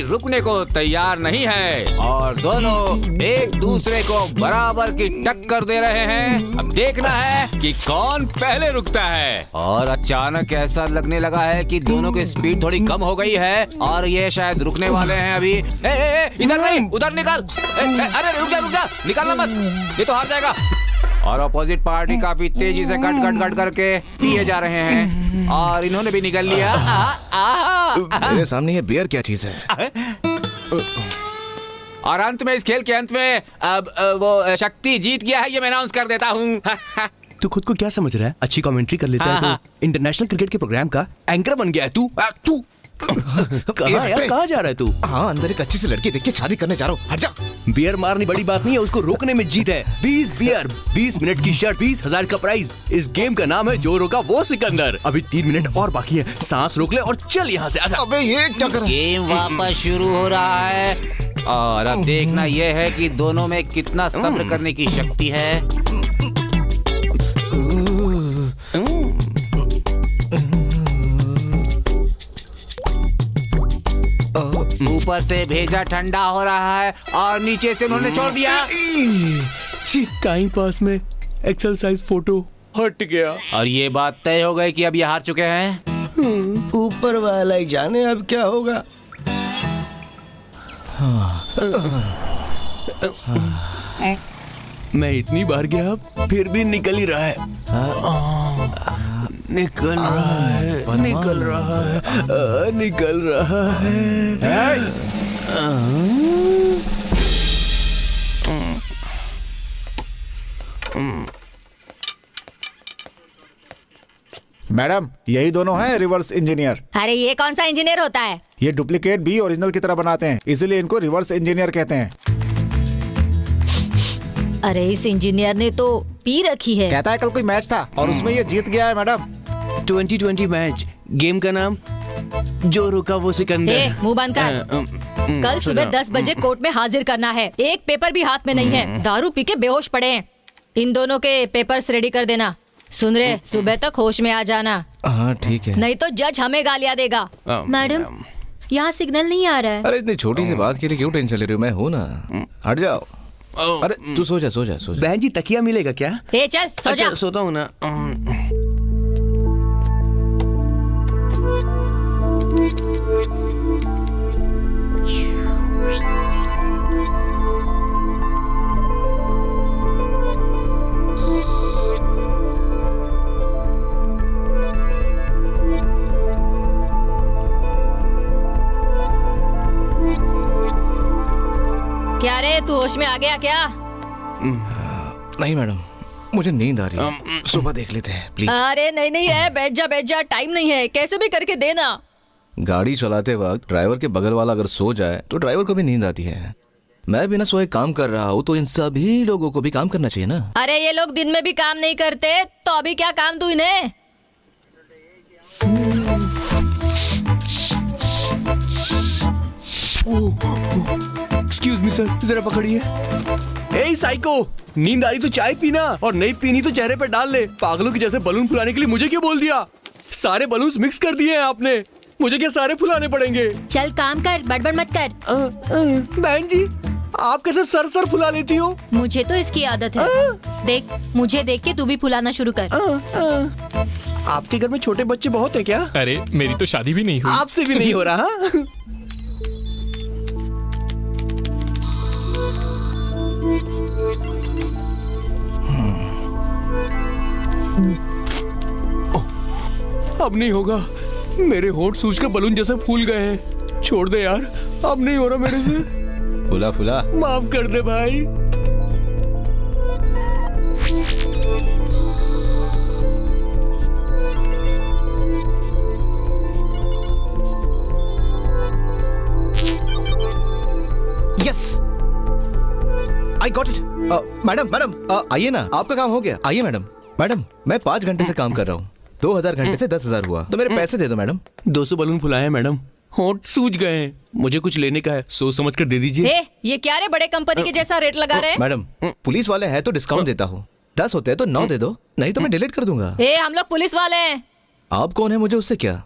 रुकने को तैयार नहीं है और दोनों एक दूसरे को बराबर की टक्कर दे रहे हैं। अब देखना है कि कौन पहले रुकता है। और अचानक ऐसा लगने लगा है कि दोनों की स्पीड थोड़ी कम हो गई है और ये शायद रुकने वाले हैं अभी। इधर नहीं, उधर निकल। अरे रुक जा, निकालना मत, ये तो हार जाएगा। और अपोजिट पार्टी काफी तेजी से कट करके पिए जा रहे हैं और इन्होंने भी निकल लिया। मेरे सामने ये बियर क्या चीज है? और अंत में, इस खेल के अंत में अब वो शक्ति जीत गया है, ये मैं अनाउंस कर देता हूँ। तू खुद को क्या समझ रहा है? अच्छी कमेंट्री कर लेता है तो इंटरनेशनल क्रिकेट के प्रोग्राम का एंकर बन गया है तू। कहाँ यार, कहाँ जा रहा है तू? हाँ, अंदर एक अच्छी सी लड़की देख के शादी करने जा रहा हूँ। हट जा। बियर मारनी बड़ी बात नहीं है, उसको रोकने में जीत है। 20 बियर, 20 मिनट की शर्ट, 20,000 का प्राइज। इस गेम का नाम है जो रोका वो सिकंदर। अभी 3 मिनट और बाकी है, सांस रोक ले और चल यहाँ से। आजा। अबे ये क्या कर रहा है? गेम वापस शुरू हो रहा है और अब देखना यह है कि दोनों में कितना सब्र करने की शक्ति है। ऊपर से भेजा ठंडा हो रहा है और नीचे से उन्होंने छोड़ दिया। टाइम पास में एक्सरसाइज फोटो हट गया और ये बात तय हो गई कि अब ये हार चुके हैं। ऊपर वाला ही जाने अब क्या होगा। मैं इतनी बार गया फिर भी निकल ही रहा है। निकल रहा है, निकल रहा है, निकल रहा है। मैडम, यही दोनों हैं रिवर्स इंजीनियर। अरे ये कौन सा इंजीनियर होता है? ये डुप्लीकेट भी ओरिजिनल की तरह बनाते हैं, इसीलिए इनको रिवर्स इंजीनियर कहते हैं। अरे इस इंजीनियर ने तो पी रखी है। कहता है कल कोई मैच था और उसमें ये जीत गया है मैडम। 2020 मैच, गेम का नाम जो रुका वो सिकंदर। मुंह बंद कर। कल सुबह 10 बजे कोर्ट में हाजिर करना है। एक पेपर भी हाथ में नहीं है, दारू पी के बेहोश पड़े हैं। इन दोनों के पेपर्स रेडी कर देना। सुन रहे, सुबह तक होश में आ जाना। हाँ ठीक है। नहीं तो जज हमें गालियाँ देगा। मैडम, यहाँ सिग्नल नहीं आ रहा है। अरे इतनी छोटी सी बात के लिए क्यों टेंशन ले रही हो? मैं हूँ ना, हट जाओ। अरे तू सो जा, सो जा, सो जा। बहन जी, तकिया मिलेगा क्या? चल सो जा। सोता हूँ ना। क्या रे, तू होश में आ गया क्या? नहीं मैडम, मुझे नींद आ रही है, सुबह देख लेते हैं प्लीज। अरे नहीं है, बैठ जा, टाइम नहीं है, कैसे भी करके देना। गाड़ी चलाते वक्त ड्राइवर के बगल वाला अगर सो जाए तो ड्राइवर को भी नींद आती है। मैं बिना सोए काम कर रहा हूँ तो इन सभी लोगों को भी काम करना चाहिए ना। अरे ये लोग दिन में भी काम नहीं करते तो अभी क्या काम दूं इन्हें? एक्सक्यूज मी सर, जरा पकड़िए। ए साइको, नींद आ रही तो चाय पीना और नहीं पीनी तो चेहरे पे डाल ले। पागलों की जैसे बलून फुलाने के लिए मुझे क्यों बोल दिया? सारे बलून्स मिक्स कर दिए हैं आपने, मुझे क्या सारे फुलाने पड़ेंगे? चल काम कर, बड़बड़ मत कर। बहन जी, आप कैसे सर फुला लेती हो? मुझे तो इसकी आदत है। देख, मुझे देख के तू भी फुलाना शुरू कर। आपके घर में छोटे बच्चे बहुत हैं क्या? अरे मेरी तो शादी भी नहीं हुई। आपसे भी नहीं हो रहा। अब नहीं होगा, मेरे होंठ सूज कर बलून जैसे फूल गए हैं। छोड़ दे यार, अब नहीं हो रहा मेरे से। फुला फुला, माफ कर दे भाई। Yes, I got it. Madam आइए ना, आपका काम हो गया। आइए मैडम। मैडम, मैं 5 घंटे से काम कर रहा हूँ। 2000 घंटे से 10,000 हुआ, तो मेरे पैसे दे दो मैडम। 200 बलून फुलाए हैं मैडम, होंठ सूज गए हैं। मुझे कुछ लेने का है, सोच समझ कर दे दीजिए। ये क्या रे, बड़े कंपनी के जैसा रेट लगा रहे हैं? मैडम, पुलिस वाले हैं तो डिस्काउंट देता हूँ। 10 होते हैं तो 9 दे दो, नहीं तो मैं डिलीट कर दूंगा। हम लोग पुलिस वाले हैं। आप कौन है, मुझे उससे क्या?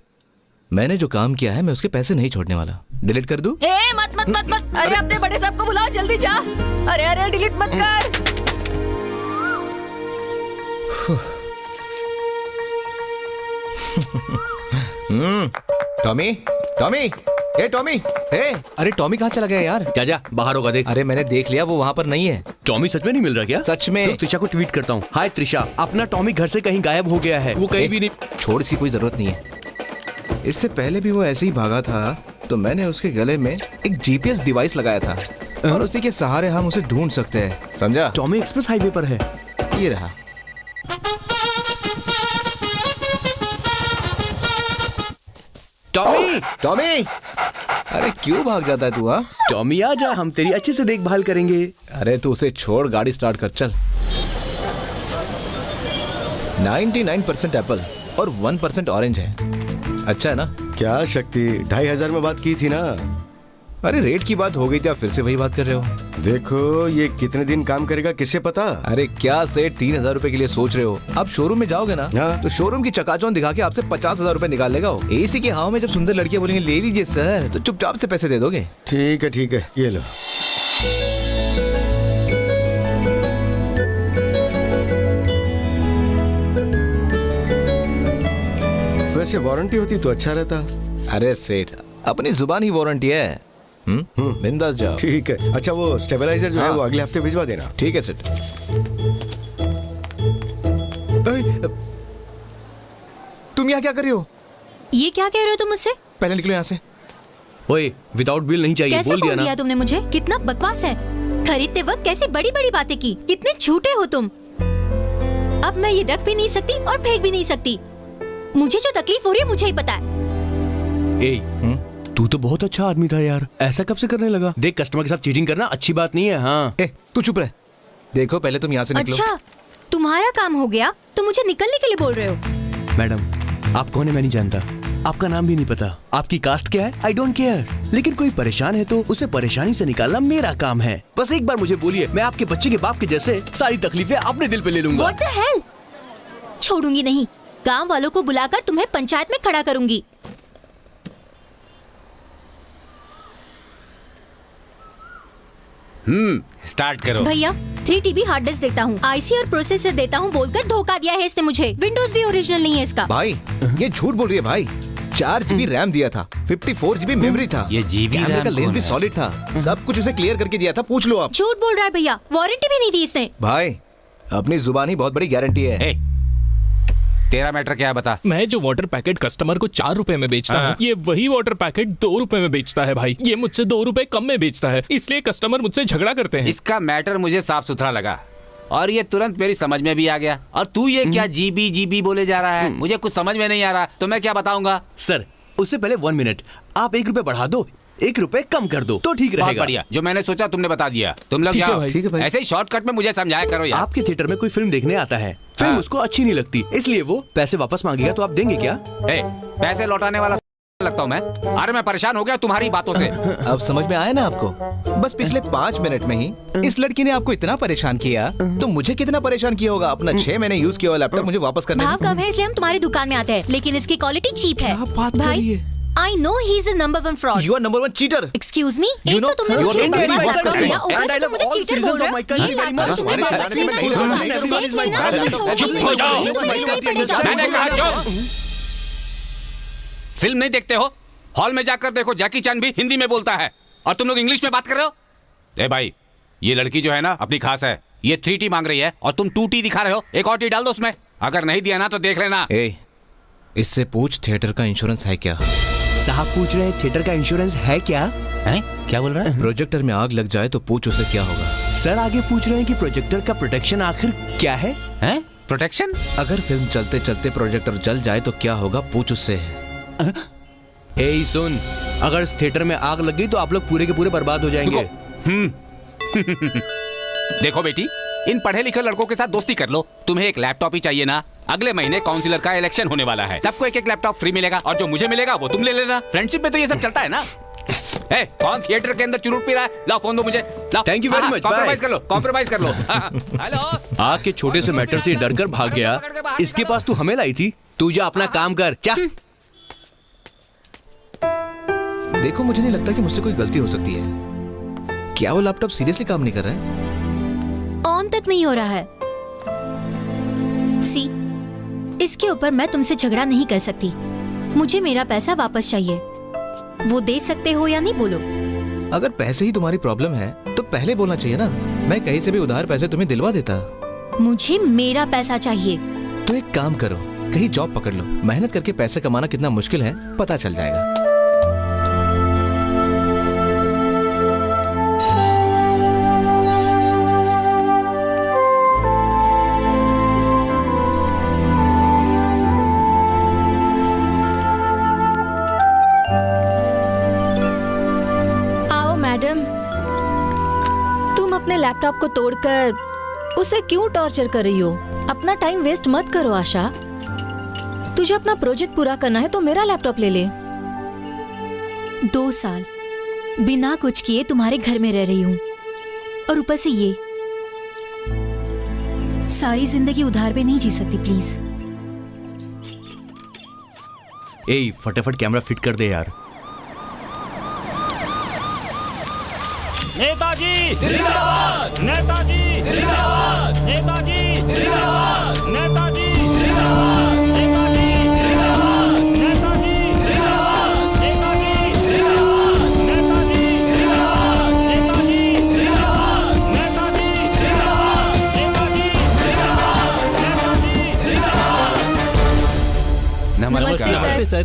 मैंने जो काम किया है मैं उसके पैसे नहीं छोड़ने वाला। डिलीट कर दूं? ए मत मत मत मत, अरे अपने बड़े साहब को बुलाओ, जल्दी जा। अरे अरे डिलीट मत कर। टॉमी, टॉमी, ए टॉमी, ए, अरे टॉमी कहाँ चला गया यार? जा जा, बाहर होगा देख। अरे मैंने देख लिया, वो वहाँ पर नहीं है। टॉमी सच में नहीं मिल रहा क्या? सच में। तो त्रिशा को ट्वीट करता हूँ, हाय त्रिशा, अपना टॉमी घर से कहीं गायब हो गया है, वो कहीं भी नहीं। छोड़, इसकी कोई जरूरत नहीं है। इससे पहले भी वो ऐसे ही भागा था, तो मैंने उसके गले में एक जीपीएस डिवाइस लगाया था और उसी के सहारे हम उसे ढूंढ सकते हैं, समझा? टॉमी एक्सप्रेस हाईवे पर है। ये रहा। टॉमी, टॉमी, अरे क्यों भाग जाता है तू? हाँ, टॉमी आ जा, हम तेरी अच्छे से देखभाल करेंगे। अरे तू उसे छोड़, गाड़ी स्टार्ट कर, चल। 99% एप्पल और 1% ऑरेंज है। अच्छा है ना? क्या शक्ति, 2500 में बात की थी ना? अरे रेट की बात हो गई थी, आप फिर से वही बात कर रहे हो। देखो ये कितने दिन काम करेगा किसे पता। अरे क्या सेठ 3000 रुपए के लिए सोच रहे हो? आप शोरूम में जाओगे ना, हाँ। तो शोरूम की चकाचौंध दिखा के आपसे 50,000 रुपए निकाल लेगा वो। एसी के हवा में जब सुंदर लड़कियां बोलेंगे ले लीजिए सर, तो चुपचाप से पैसे दे दोगे। ठीक है, ये लो। वैसे वारंटी होती तो अच्छा रहता। अरे सेठ, अपनी जुबान ही वारंटी है। बिंदास जाओ। ठीक है। अच्छा वो स्टेबलाइजर जो है हाँ। वो अगले हफ्ते भिजवा देना। ठीक है सेठ। तुम यहाँ क्या कर रही हो? ये क्या कह रहे हो तुम मुझसे? पहले निकलो यहाँ से। ओए, विदाउट बिल नहीं चाहिए, कैसे बोल दिया फोन ना। दिया तुमने मुझे? कितना बकवास है। खरीदते वक्त कैसी बड़ी बड़ी बातें की, कितने झूठे हो तुम। अब मैं ये रख भी नहीं सकती और फेंक भी नहीं सकती। मुझे जो तकलीफ हो रही है मुझे ही पता है। ए, तू तो बहुत अच्छा आदमी था यार, ऐसा कब से करने लगा? देख, कस्टमर के साथ चीटिंग करना अच्छी बात नहीं है। हाँ, ए, तू चुप रह। देखो पहले तुम यहाँ से निकलो। अच्छा, तुम्हारा काम हो गया तो मुझे निकलने के लिए बोल रहे हो? मैडम, आप कौन है मैं नहीं जानता, आपका नाम भी नहीं पता, आपकी कास्ट क्या है आई डोंट केयर, लेकिन कोई परेशान है तो उसे परेशानी से निकालना मेरा काम है। बस एक बार मुझे बोलिए, मैं आपके बच्चे के बाप के जैसे सारी तकलीफें अपने दिल पे ले लूंगा। What the hell? छोड़ूंगी नहीं, गांव वालों को बुलाकर तुम्हें पंचायत में खड़ा करूंगी। स्टार्ट करो। भैया 3 TB हार्ड डिस्क देता हूँ, आईसी और प्रोसेसर देता हूँ बोलकर धोखा दिया है इसने मुझे। विंडोज भी ओरिजिनल नहीं है इसका। भाई ये झूठ बोल रही है भाई। 4 GB रैम दिया था, 54 GB मेमोरी था, ये GB कैमरे रैम का लेंस कौन भी है? सॉलिड था, सब कुछ उसे क्लियर करके दिया था, पूछ लो आप। झूठ बोल रहा है भैया, वारंटी भी नहीं दी इसने। भाई अपनी जुबान ही बहुत बड़ी गारंटी है। ए, तेरा मैटर क्या है बता। मैं जो वाटर पैकेट कस्टमर को 4 रुपए में बेचता हाँ। हूँ, ये वही वाटर पैकेट 2 रुपए में बेचता है भाई। ये मुझसे 2 रुपए कम में बेचता है, इसलिए कस्टमर मुझसे झगड़ा करते हैं। इसका मैटर मुझे साफ सुथरा लगा और ये तुरंत मेरी समझ में भी आ गया। और तू ये क्या जीबी बोले जा रहा है, मुझे कुछ समझ में नहीं आ रहा, तो मैं क्या बताऊंगा। सर, उससे पहले 1 मिनट, आप 1 रुपए बढ़ा दो, 1 रुपए कम कर दो तो ठीक बहुत रहेगा। बढ़िया, जो मैंने सोचा तुमने बता दिया। तुम लोग ठीक है जाओ, भाई। ठीक है भाई। ऐसे ही शॉर्टकट में मुझे समझाया करो यार। आपके थिएटर में कोई फिल्म देखने आता है, फिल्म हाँ। उसको अच्छी नहीं लगती, इसलिए वो पैसे वापस मांगेगा, तो आप देंगे क्या? ए, पैसे लौटाने वाला लगता हूँ मैं? अरे मैं परेशान हो गया तुम्हारी बातों से। अब समझ में आया ना आपको? बस पिछले 5 मिनट में ही इस लड़की ने आपको इतना परेशान किया, तो मुझे कितना परेशान किया होगा। अपना 6 महीने यूज किया हुआ लैपटॉप मुझे वापस करने भाव कम है इसलिए हम तुम्हारी दुकान में आते हैं, लेकिन इसकी क्वालिटी चीप है। क्या बात कर रही भाई है? I know he is a number 1 fraud. You are number 1 cheater. Excuse me, You एक know, तो तुमने you are मुझे very बकवास fast कर दिया, customer. ऊपर And I से love मुझे all चीटर citizens बोल रहे of my हो। country ये very लापरवाही much. तुम्हें हमारे वापस खाने में लेना नहीं है। होना, देख everyone is my लेना, bad तुम्हें laptop. छोड़ूंगी चुप हो जाओ। नहीं, तुम्हें नहीं पड़ेगा। मैंने कहा चुप। फिल्म नहीं देखते हो? हॉल में जाकर देखो, जैकी चैन भी हिंदी में बोलता है और तुम लोग इंग्लिश में बात कर रहे हो। ए भाई, ये लड़की जो है ना अपनी खास है, ये 3T मांग रही है और तुम 2T दिखा रहे हो। एक और T डाल दो उसमें, अगर नहीं दिया ना तो देख लेना। ए, इससे पूछ थिएटर का इंश्योरेंस है क्या? साहब पूछ रहे हैं थिएटर का इंश्योरेंस है क्या? हैं? क्या बोल रहा है? प्रोजेक्टर में आग लग जाए तो पूछ उसे क्या होगा। सर आगे पूछ रहे हैं कि प्रोजेक्टर का प्रोटेक्शन आखिर क्या है? हैं? प्रोटेक्शन? अगर फिल्म चलते चलते प्रोजेक्टर जल जाए तो क्या होगा, पूछ उससे। ए सुन, अगर इस थिएटर में आग लग गई तो आप लोग पूरे के पूरे बर्बाद हो जाएंगे। देखो बेटी, इन पढ़े लिखे लड़कों के साथ दोस्ती कर लो। तुम्हें एक लैपटॉप ही चाहिए ना? अगले महीने काउंसिलर का इलेक्शन होने वाला है, सबको एक एक लैपटॉप फ्री मिलेगा और जो मुझे मिलेगा वो तुम ले लेना। फ्रेंडशिप में तो ये सब चलता है ना। ए, कौन थिएटर के अंदर चुरूट पी रहा है? लाओ फोन दो मुझे, लाओ। Thank you very much, compromise bye. कर लो, कॉम्प्रोमाइज कर लो। हेलो, आग के छोटे से मैटर से डर कर भाग गया, इसके पास तू हमें लाई थी। तू जा अपना काम कर, जा। देखो मुझे नहीं लगता कि मुझसे कोई गलती हो सकती है। क्या वो लैपटॉप सीरियसली काम नहीं कर रहा है? ऑन तक नहीं हो रहा है। सी, इसके ऊपर मैं तुमसे झगड़ा नहीं कर सकती। मुझे मेरा पैसा वापस चाहिए। वो दे सकते हो या नहीं, बोलो। अगर पैसे ही तुम्हारी प्रॉब्लम है तो पहले बोलना चाहिए ना। मैं कहीं से भी उधार पैसे तुम्हें दिलवा देता। मुझे मेरा पैसा चाहिए। तो एक काम करो, कहीं जॉब पकड़ लो। मेहनत करके पैसे कमाना कितना मुश्किल है पता चल जाएगा। तुम अपने लैपटॉप को तोड़कर उसे क्यों टॉर्चर कर रही हो? अपना टाइम वेस्ट मत करो आशा। तुझे अपना प्रोजेक्ट पूरा करना है तो मेरा लैपटॉप ले ले। 2 साल बिना कुछ किए तुम्हारे घर में रह रही हूँ, और ऊपर से ये। सारी जिंदगी उधार पे नहीं जी सकती, प्लीज। ए फटाफट कैमरा फिट कर दे यार। नेताजी जिंदाबाद, नेताजी जिंदाबाद, नेताजी जिंदाबाद, नेताजी जिंदाबाद, नेताजी जिंदाबाद, नेताजी जिंदाबाद, नेताजी जिंदाबाद, नेताजी जिंदाबाद, नेताजी जिंदाबाद, नेताजी जिंदाबाद, नेताजी जिंदाबाद, नेताजी जिंदाबाद। नमस्ते सर।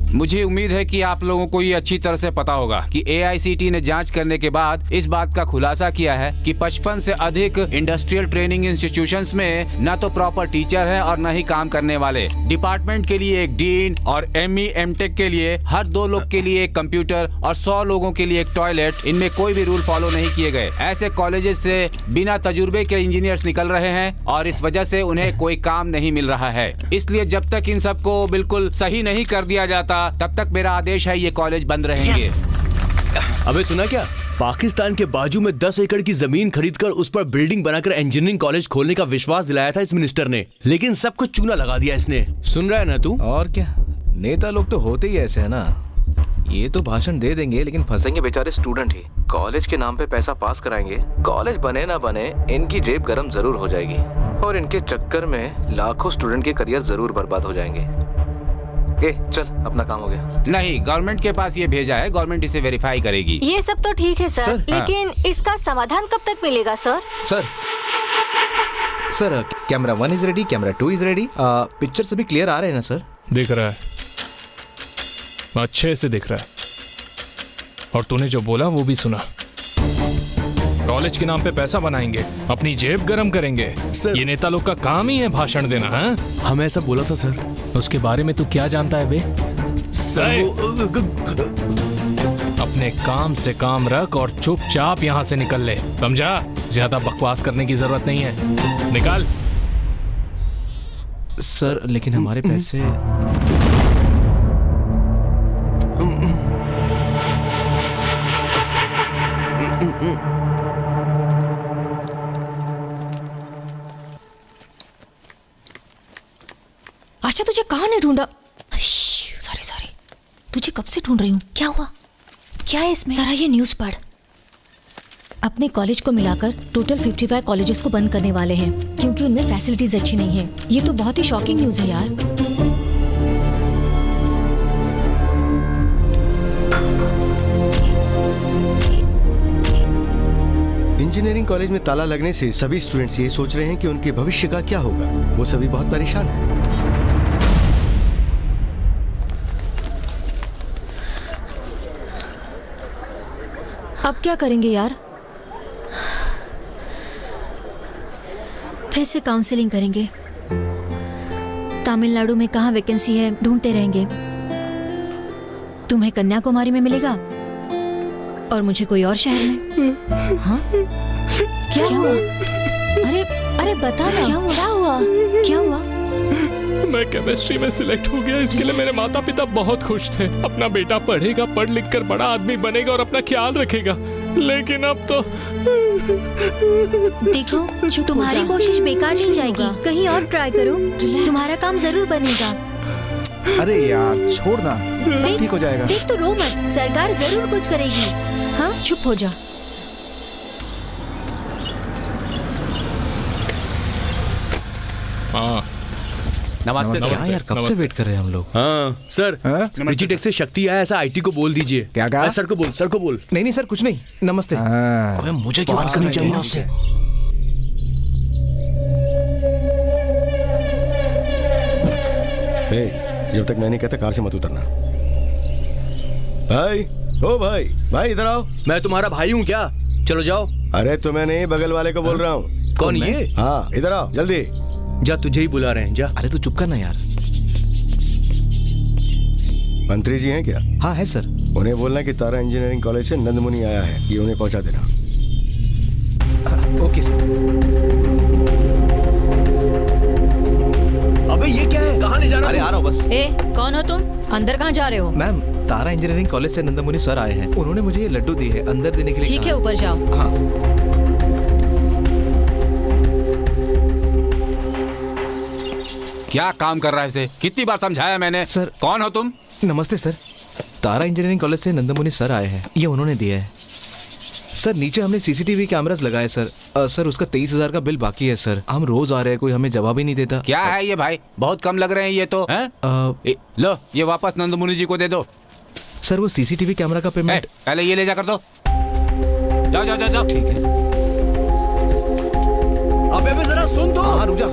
मुझे उम्मीद है कि आप लोगों को ये अच्छी तरह से पता होगा कि AICTE ने जांच करने के बाद इस बात का खुलासा किया है कि 55 से अधिक इंडस्ट्रियल ट्रेनिंग इंस्टीट्यूशंस में न तो प्रॉपर टीचर है और न ही काम करने वाले। डिपार्टमेंट के लिए एक डीन और ME MTech के लिए हर 2 लोग के लिए एक कंप्यूटर और 100 लोगों के लिए एक टॉयलेट, इनमें कोई भी रूल फॉलो नहीं किए गए। ऐसे कॉलेजेस से बिना तजुर्बे के इंजीनियर्स निकल रहे हैं और इस वजह से उन्हें कोई काम नहीं मिल रहा है। इसलिए जब तक इन सबको बिल्कुल सही नहीं कर दिया जाता तब तक मेरा आदेश है ये कॉलेज बंद रहेंगे। अबे सुना क्या? पाकिस्तान के बाजू में 10 एकड़ की जमीन खरीदकर उस पर बिल्डिंग बनाकर इंजीनियरिंग कॉलेज खोलने का विश्वास दिलाया था इस मिनिस्टर ने, लेकिन सब कुछ चूना लगा दिया इसने। सुन रहा है ना तू? और क्या, नेता लोग तो होते ही ऐसे है ना। ये तो भाषण दे देंगे लेकिन फंसेंगे बेचारे स्टूडेंट ही। कॉलेज के नाम पे पैसा पास कराएंगे, कॉलेज बने ना बने इनकी जेब गरम जरूर हो जाएगी और इनके चक्कर में लाखों स्टूडेंट के करियर जरूर बर्बाद हो जाएंगे। चल अपना काम हो गया। नहीं, गवर्नमेंट के पास ये भेजा है, गवर्नमेंट इसे वेरीफाई करेगी। ये सब तो ठीक है सर, लेकिन इसका समाधान कब तक मिलेगा sir? Sir camera 1 is ready, camera 2 is ready. Picture सभी क्लियर आ रहे हैं ना सर? दिख रहा है, अच्छे से दिख रहा है। और तूने जो बोला वो भी सुना। कॉलेज के नाम पे पैसा बनाएंगे, अपनी जेब गरम करेंगे। सर, ये नेता लोग का काम ही है भाषण देना। हाँ, हमें ऐसा बोला था सर। उसके बारे में तू क्या जानता है बे? अपने काम से काम रख और चुपचाप यहाँ से निकल ले, समझा? ज्यादा बकवास करने की जरूरत नहीं है, निकाल। सर लेकिन हमारे पैसे। आशा तुझे कहाँ नहीं ढूंढा? सॉरी, तुझे कब से ढूंढ रही हूँ। क्या हुआ? क्या है इसमें? जरा ये न्यूज़ पढ़। अपने कॉलेज को मिलाकर टोटल 55 कॉलेजेस को बंद करने वाले हैं क्योंकि उनमें फैसिलिटीज अच्छी नहीं है। ये तो बहुत ही शॉकिंग न्यूज़ है यार। इंजीनियरिंग कॉलेज में ताला लगने से सभी स्टूडेंट्स ये सोच रहे हैं कि उनके भविष्य का क्या होगा। वो सभी बहुत परेशान हैं। अब क्या करेंगे यार? फिर से काउंसलिंग करेंगे। तमिलनाडु में कहाँ वैकेंसी है ढूंढते रहेंगे। तुम्हें कन्याकुमारी में मिलेगा और मुझे कोई और शहर में। हाँ? क्या हुआ? अरे बता ना, क्या हुआ? मैं केमिस्ट्री में सिलेक्ट हो गया। इसके लिए मेरे माता पिता बहुत खुश थे। अपना बेटा पढ़ेगा, पढ़ लिख कर बड़ा आदमी बनेगा और अपना ख्याल रखेगा। लेकिन अब तो देखो, तुम्हारी कोशिश बेकार नहीं जाएगी। कहीं और ट्राई करो, तुम्हारा काम जरूर बनेगा। अरे यार छोड़ ना, सब ठीक हो जाएगा। देख तो रो मत, सरकार जरूर कुछ करेगी। हाँ चुप हो जा। हाँ नमस्ते क्या नमस्ते। यार, कब से वेट कर रहे हैं हम लोग। हाँ सर, हाँ? डिजिटेक से शक्ति आया, ऐसा आईटी को बोल दीजिए। क्या कहा? सर को बोल, सर को बोल। नहीं नहीं सर, कुछ नहीं। नमस्ते। हाँ। अबे मुझे क्यों बात बात करनी करनी चाहिए चाहिए उससे। जब तक मैं नहीं कहता कार से मत उतरना। भाई, ओ भाई, भाई इधर आओ। मैं तुम्हारा भाई हूँ क्या? चलो जाओ। अरे तुम्हें नहीं, बगल वाले को बोल रहा हूँ। कौन ये? हाँ इधर आओ जल्दी। जा, तुझे ही बुला रहे हैं, जा। अरे तू चुप कर ना यार। मंत्री जी हैं क्या? हाँ है सर। उन्हें बोलना कि तारा इंजीनियरिंग कॉलेज से नंदमुनि आया है, ये उन्हें पहुंचा देना। Okay sir. अबे ये क्या है? कहाँ ले जा रहा अरे आ रहा हूँ बस। ए कौन हो तुम? अंदर कहाँ जा रहे हो? मैम, तारा इंजीनियरिंग कॉलेज से नंदमुनि सर आए हैं। उन्होंने मुझे ये लड्डू दिए हैं अंदर देने के लिए। ठीक है, ऊपर जाओ। हाँ। क्या काम कर रहा है इसे? कितनी बार समझाया मैंने। सर। कौन हो तुम? नमस्ते सर, तारा इंजीनियरिंग कॉलेज से नंदमुनि सर आए हैं, ये उन्होंने दिया है। सर नीचे हमने सीसीटीवी कैमरास लगाए सर। सर उसका 23,000 का बिल बाकी है सर। हम रोज आ रहे हैं, कोई हमें जवाब ही नहीं देता। क्या है ये भाई? बहुत कम लग रहे हैं ये तो। हैं? लो ये वापस नंदमुनि जी को दे दो। सर वो सीसीटीवी कैमरा का पेमेंट। पहले ये ले जा कर दो। जाओ जाओ जाओ जाओ। ठीक है। अबे मैं जरा सुन तो। हाँ रुक जा।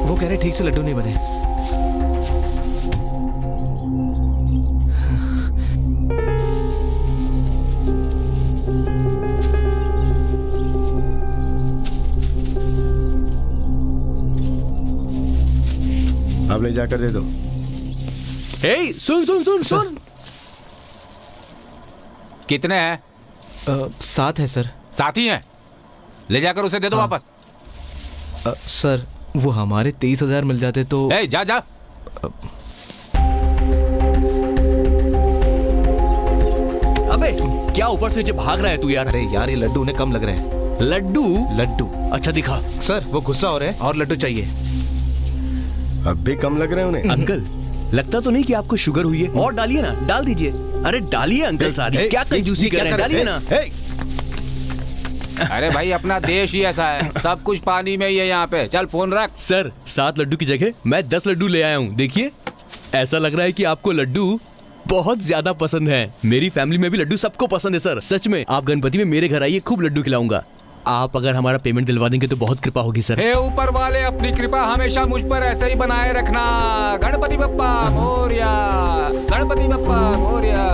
वो कह रहे ठीक से लड्डू नहीं बने। अब ले जाकर दे दो। हे, सुन सुन सुन सुन। कितने हैं? 7 है सर। साथी हैं? ले जाकर उसे दे दो वापस। सर वो हमारे 23,000 मिल जाते तो। जा जा। अबे क्या ऊपर से नीचे भाग रहा है तू यार? अरे यार ये लड्डू उन्हें कम लग रहे हैं। लड्डू? लड्डू। अच्छा दिखा। सर वो गुस्सा हो रहे हैं और लड्डू चाहिए। अब भी कम लग रहे हैं उन्हें। अंकल, लगता तो नहीं कि आपको शुगर हुई है? और डालिए ना, डाल दीजिए। अरे डालिए अंकल सारी। क्या कंजूसी कर रहे हैं? डालिए ना। अरे भाई अपना देश ही ऐसा है, सब कुछ पानी में ही है यहाँ पे। चल फोन रख। सर 7 लड्डू की जगह मैं 10 लड्डू ले आया हूँ। देखिए, ऐसा लग रहा है कि आपको लड्डू बहुत ज्यादा पसंद है। मेरी फैमिली में भी लड्डू सबको पसंद है सर। सच में आप गणपति में मेरे घर आइए, खूब लड्डू खिलाऊंगा। आप अगर हमारा पेमेंट दिलवा देंगे तो बहुत कृपा होगी सर। हे ऊपर वाले, अपनी कृपा हमेशा मुझ पर ऐसे ही बनाए रखना। गणपति बप्पा मोरया, गणपति बप्पा मोरया।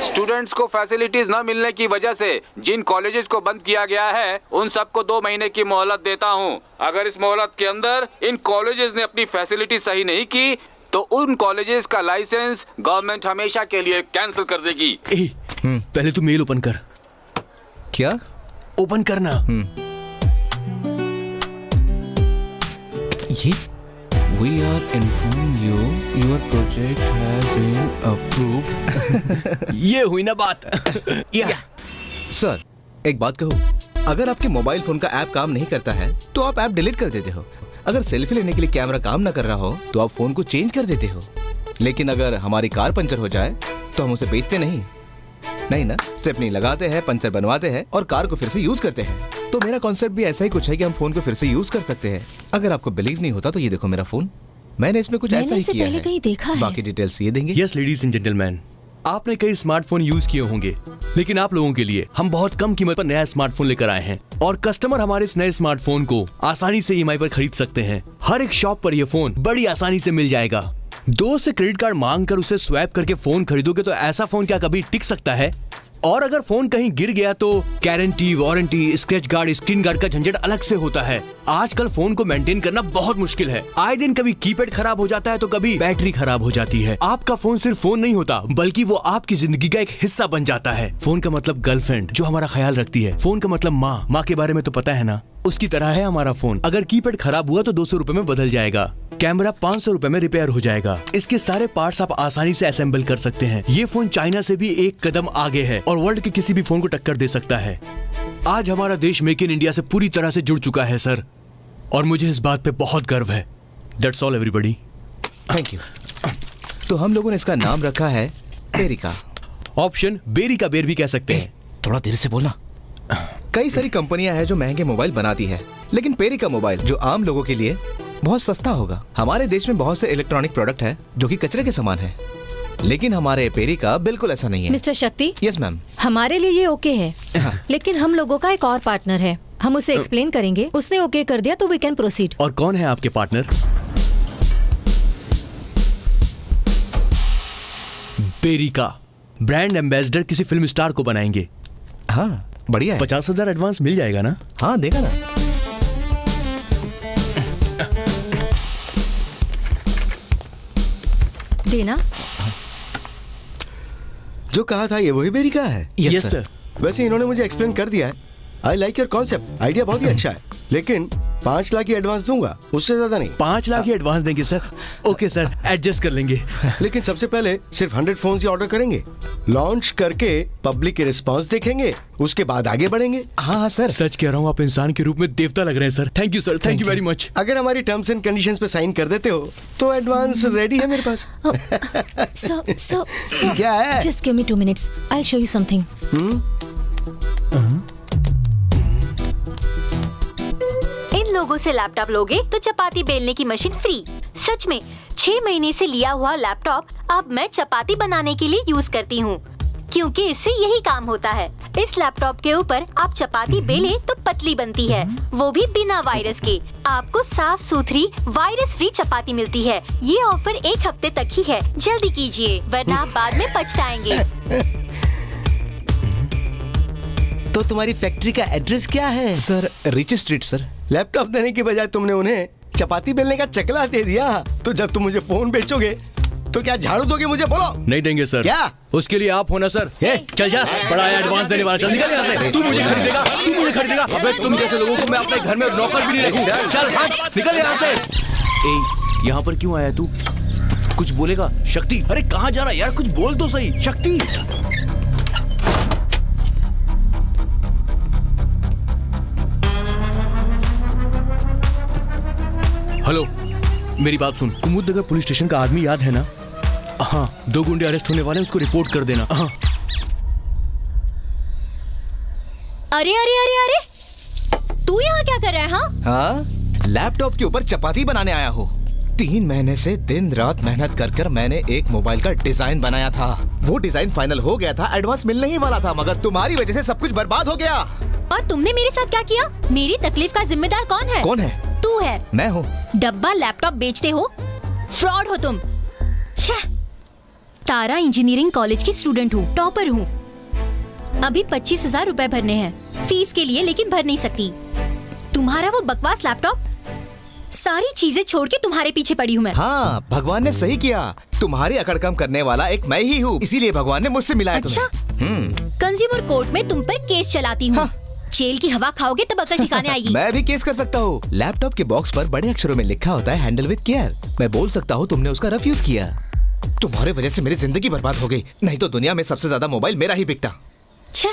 स्टूडेंट्स को फैसिलिटीज न मिलने की वजह से जिन कॉलेजेस को बंद किया गया है, उन सबको 2 महीने की मोहलत देता हूं। अगर इस मोहलत के अंदर इन कॉलेजेस ने अपनी फैसिलिटी सही नहीं की तो उन कॉलेजेस का लाइसेंस गवर्नमेंट हमेशा के लिए कैंसिल कर देगी। पहले तू मेल ओपन कर। क्या? ओपन करना। ये We are informing you your project has been approved. ये हुई ना बात। या सर एक बात कहूँ, अगर आपके मोबाइल फोन का ऐप काम नहीं करता है तो आप ऐप डिलीट कर देते हो। अगर सेल्फी लेने के लिए कैमरा काम ना कर रहा हो तो आप फोन को चेंज कर देते हो। लेकिन अगर हमारी कार पंचर हो जाए तो हम उसे बेचते नहीं ना, स्टेपनी लगाते हैं, पंचर बनवाते हैं और कार को फिर से यूज करते हैं। तो मेरा कॉन्सेप्ट भी ऐसा ही कुछ है कि हम फोन को फिर से यूज कर सकते हैं। अगर आपको बिलीव नहीं होता तो ये देखो मेरा फोन, मैंने इसमें कुछ ऐसा ही किया है। कहीं देखा है। बाकी डिटेल्स ये देंगे। यस लेडीज एंड जेंटलमैन, आपने कई स्मार्टफोन यूज किए होंगे, लेकिन आप लोगों के लिए हम बहुत कम कीमत पर नया स्मार्टफोन लेकर आए हैं और कस्टमर हमारे इस नए स्मार्टफोन को आसानी से ईएमआई पर खरीद सकते हैं। हर एक शॉप पर यह फोन बड़ी आसानी से मिल जाएगा। दोस्त से क्रेडिट कार्ड मांग कर उसे स्वैप करके फोन खरीदोगे तो ऐसा फोन क्या कभी टिक सकता है? और अगर फोन कहीं गिर गया तो guarantee, warranty, scratch guard, screen guard का झंझट अलग से होता है। आजकल फोन को मेंटेन करना बहुत मुश्किल है। आए दिन कभी कीपैड खराब हो जाता है तो कभी बैटरी खराब हो जाती है। आपका फोन सिर्फ फोन नहीं होता बल्कि वो आपकी जिंदगी का एक हिस्सा बन जाता है। फोन का मतलब गर्लफ्रेंड जो हमारा ख्याल रखती है। फोन का मतलब माँ के बारे में तो पता है ना, उसकी तरह है हमारा फोन। अगर कीपैड खराब हुआ तो 200 रुपए में बदल जाएगा। कैमरा 500 रुपए में रिपेयर हो जाएगा। इसके सारे पार्ट्स आप आसानी से असेंबल कर सकते हैं। ये फोन चाइना से भी एक कदम आगे है और वर्ल्ड के किसी भी फोन को टक्कर दे सकता है। आज हमारा देश मेक इन इंडिया से पूरी तरह से जुड़ चुका है सर। और मुझे इस बात पे बहुत गर्व है। That's all everybody. Thank you. तो हम लोगों ने इसका नाम रखा है पेरिका। ऑप्शन बेरी का बेर भी कह सकते हैं। थोड़ा देर से बोलना। कई सारी कंपनियां हैं जो महंगे मोबाइल बनाती है, लेकिन पेरिका मोबाइल जो आम लोगों के लिए बहुत सस्ता होगा। हमारे देश में बहुत से इलेक्ट्रॉनिक प्रोडक्ट हैं जो कि कचरे के समान है, लेकिन हमारे पेरिका बिल्कुल ऐसा नहीं है। मिस्टर शक्ति, यस मैम। हमारे लिए ये ओके है, लेकिन हम लोगों का एक और पार्टनर है, हम उसे एक्सप्लेन करेंगे, उसने ओके कर दिया तो वी कैन प्रोसीड। और कौन है आपके पार्टनर? पेरिका ब्रांड एम्बेसडर किसी फिल्म स्टार को बनाएंगे। हाँ बढ़िया है। 50,000 एडवांस मिल जाएगा ना? हाँ देगा ना। देना। जो कहा था ये वही बेरी का है। Yes sir. वैसे इन्होंने मुझे एक्सप्लेन कर दिया है। I like your concept, idea बहुत ही अच्छा है, लेकिन 5 लाख की एडवांस दूंगा, उससे ज्यादा नहीं। 5 लाख ही एडवांस देंगे सर? ओके सर, एडजस्ट कर लेंगे। लेकिन सबसे पहले सिर्फ 100 फोन ही ऑर्डर करेंगे, लॉन्च करके पब्लिक के रिस्पांस देखेंगे, उसके बाद आगे बढ़ेंगे। हाँ सर। सच कह रहा हूँ, आप इंसान के रूप में देवता लग रहे हैं sir. Thank you sir, thank you very much. अगर हमारी टर्म्स एंड कंडीशंस पे साइन कर देते हो तो एडवांस रेडी है मेरे पास। So, क्या है? just give me 2 minutes. I'll show you something. इन लोगों से लैपटॉप लोगे तो चपाती बेलने की मशीन फ्री। सच में 6 महीने से लिया हुआ लैपटॉप अब मैं चपाती बनाने के लिए यूज करती हूँ, क्योंकि इससे यही काम होता है। इस लैपटॉप के ऊपर आप चपाती बेलें तो पतली बनती है, वो भी बिना वायरस के। आपको साफ सुथरी वायरस फ्री चपाती मिलती है। ये ऑफर 1 हफ्ते तक ही है, जल्दी कीजिए वरना आप बाद में पछताएंगे। तो तुम्हारी फैक्ट्री का एड्रेस क्या है? Sir rich street sir. Laptop देने के बजाय तुमने उन्हें चपाती बेलने का चकला दे दिया। तो जब तुम मुझे फोन बेचोगे तो क्या झाड़ू दोगे मुझे? बोलो। नहीं देंगे सर। क्या? उसके लिए आप होना सर। चल जा, बड़ा एडवांस देने वाला, चल निकल यहाँ से। तू मुझे खरीदेगा, तू मुझे खरीदेगा? अबे तुम जैसे लोगों को मैं अपने घर में नौकर भी नहीं रखूं। चल हट, निकल यहाँ से। ए, यहाँ पर क्यों आया तू? कुछ बोलेगा? शक्ति, अरे कहाँ जा रहा है यार? कुछ बोल तो सही। शक्ति, हेलो, मेरी बात सुन। कुमुदनगर पुलिस स्टेशन का आदमी याद है ना? हाँ, 2 गुंडे अरेस्ट होने वाले हैं, उसको रिपोर्ट कर देना। हाँ। अरे अरे अरे अरे, तू यहाँ क्या कर रहा है? हाँ, लैपटॉप के ऊपर चपाती बनाने आया हो। 3 महीने से दिन रात मेहनत कर कर मैंने एक मोबाइल का डिजाइन बनाया था। वो डिजाइन फाइनल हो गया था, एडवांस मिलने ही वाला था, मगर तुम्हारी वजह से सब कुछ बर्बाद हो गया। और तुमने मेरे साथ क्या किया? मेरी तकलीफ का जिम्मेदार कौन है? कौन है? तू है। मैं हूँ। डब्बा लैपटॉप बेचते हो, फ्रॉड हो तुम। छह। तारा इंजीनियरिंग कॉलेज की स्टूडेंट हूँ, टॉपर हूँ। अभी 25,000 रुपए भरने हैं फीस के लिए, लेकिन भर नहीं सकती। तुम्हारा वो बकवास लैपटॉप, सारी चीजें छोड़ के तुम्हारे पीछे पड़ी हूँ मैं। हाँ, भगवान ने सही किया। तुम्हारी अकड़ कम करने वाला एक मैं ही हूँ, इसीलिए भगवान ने मुझसे मिलाया अच्छा? तुम्हें। कंज्यूमर कोर्ट में तुम पर केस चलाती हूँ। हाँ। जेल की हवा खाओगे तब अकल ठिकाने आएगी। मैं भी केस कर सकता हूँ। लैपटॉप के बॉक्स पर बड़े अक्षरों में लिखा होता है हैंडल विद केयर। मैं बोल सकता हूँ तुमने उसका रिफ्यूज किया। तुम्हारे वजह से मेरी जिंदगी बर्बाद हो गई, नहीं तो दुनिया में सबसे ज्यादा मोबाइल मेरा ही बिकता। छह,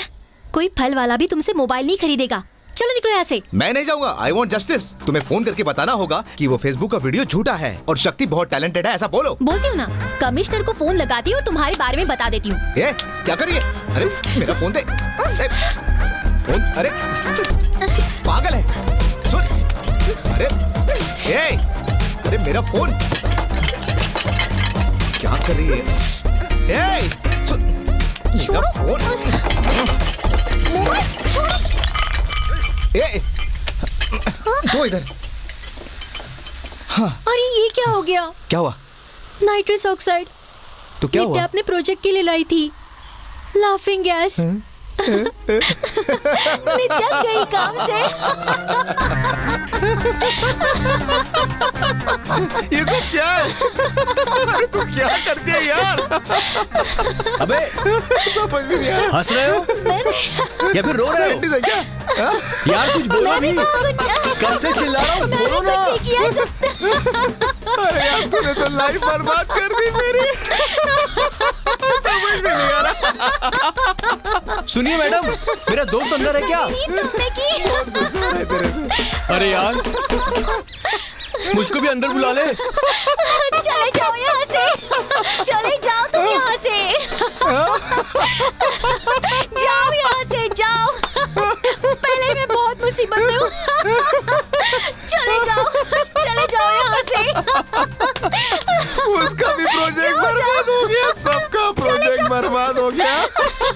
कोई फल वाला भी तुमसे मोबाइल नहीं खरीदेगा। चलो निकलो यहाँ से। मैं नहीं जाऊंगा। I want justice. तुम्हें फोन करके बताना होगा कि वो फेसबुक का वीडियो झूठा है और शक्ति बहुत टैलेंटेड है, ऐसा बोलो। बोलती हूँ ना, कमिश्नर को फोन लगाती हूँ और तुम्हारे बारे में बता देती हूँ। ये क्या करिए? अरे मेरा फोन दे। फोन, अरे पागल है। सुन, अरे मेरा फोन क्या कर रही है? सुन, मेरा फोन। तो इधर। हाँ। अरे ये क्या हो गया? क्या हुआ? Nitrous oxide. तो क्या नित्या हुआ? अपने प्रोजेक्ट के लिए लाई थी लाफिंग गैस। नित्या गई काम से। ये सब क्या है? अरे तू क्या करती है यार? अबे समझ भी नहीं आ रहा। हंस रहे हो या फिर रो रहे हो? है क्या? यार कुछ बोलो भी। कब से चिल्ला रहा हूँ, बोलो ना। अरे यार तूने तो लाइफ बर्बाद कर दी मेरी। समझ में नहीं आ रहा। सुनिए मैडम, मेरा दोस्त अंदर है क्या? तुमने की अरे यार, मुझको भी अंदर बुला ले। चले जाओ यहाँ से, चले जाओ तुम यहाँ से, जाओ यहाँ से, जाओ। पहले मैं बहुत मुसीबत में हूँ। चले जाओ यहाँ से। उसका भी प्रोजेक्ट बर्बाद हो गया, सबका प्रोजेक्ट बर्बाद हो गया।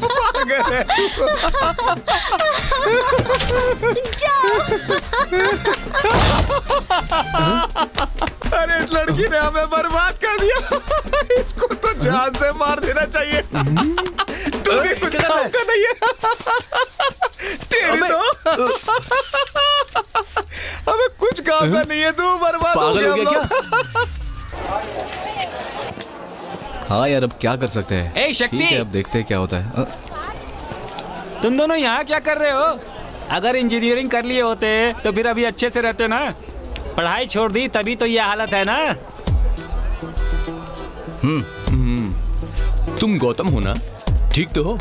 पागल है। अरे इस लड़की ने हमें बर्बाद कर दिया। इसको तो जान से मार देना चाहिए। तू भी कुछ काम का नहीं है। तेरी तो हमें कुछ काम का नहीं है, तू बर्बाद हो पागल गया हो गया हम क्या? हाँ यार, अब क्या कर सकते हैं। ए, शक्ति! ठीक है, अब देखते हैं क्या होता है। तुम दोनों यहाँ क्या कर रहे हो? अगर इंजीनियरिंग कर लिए होते तो फिर अभी अच्छे से रहते ना। पढ़ाई छोड़ दी तभी तो ये हालत है ना। तुम गौतम हो ना? ठीक तो हो?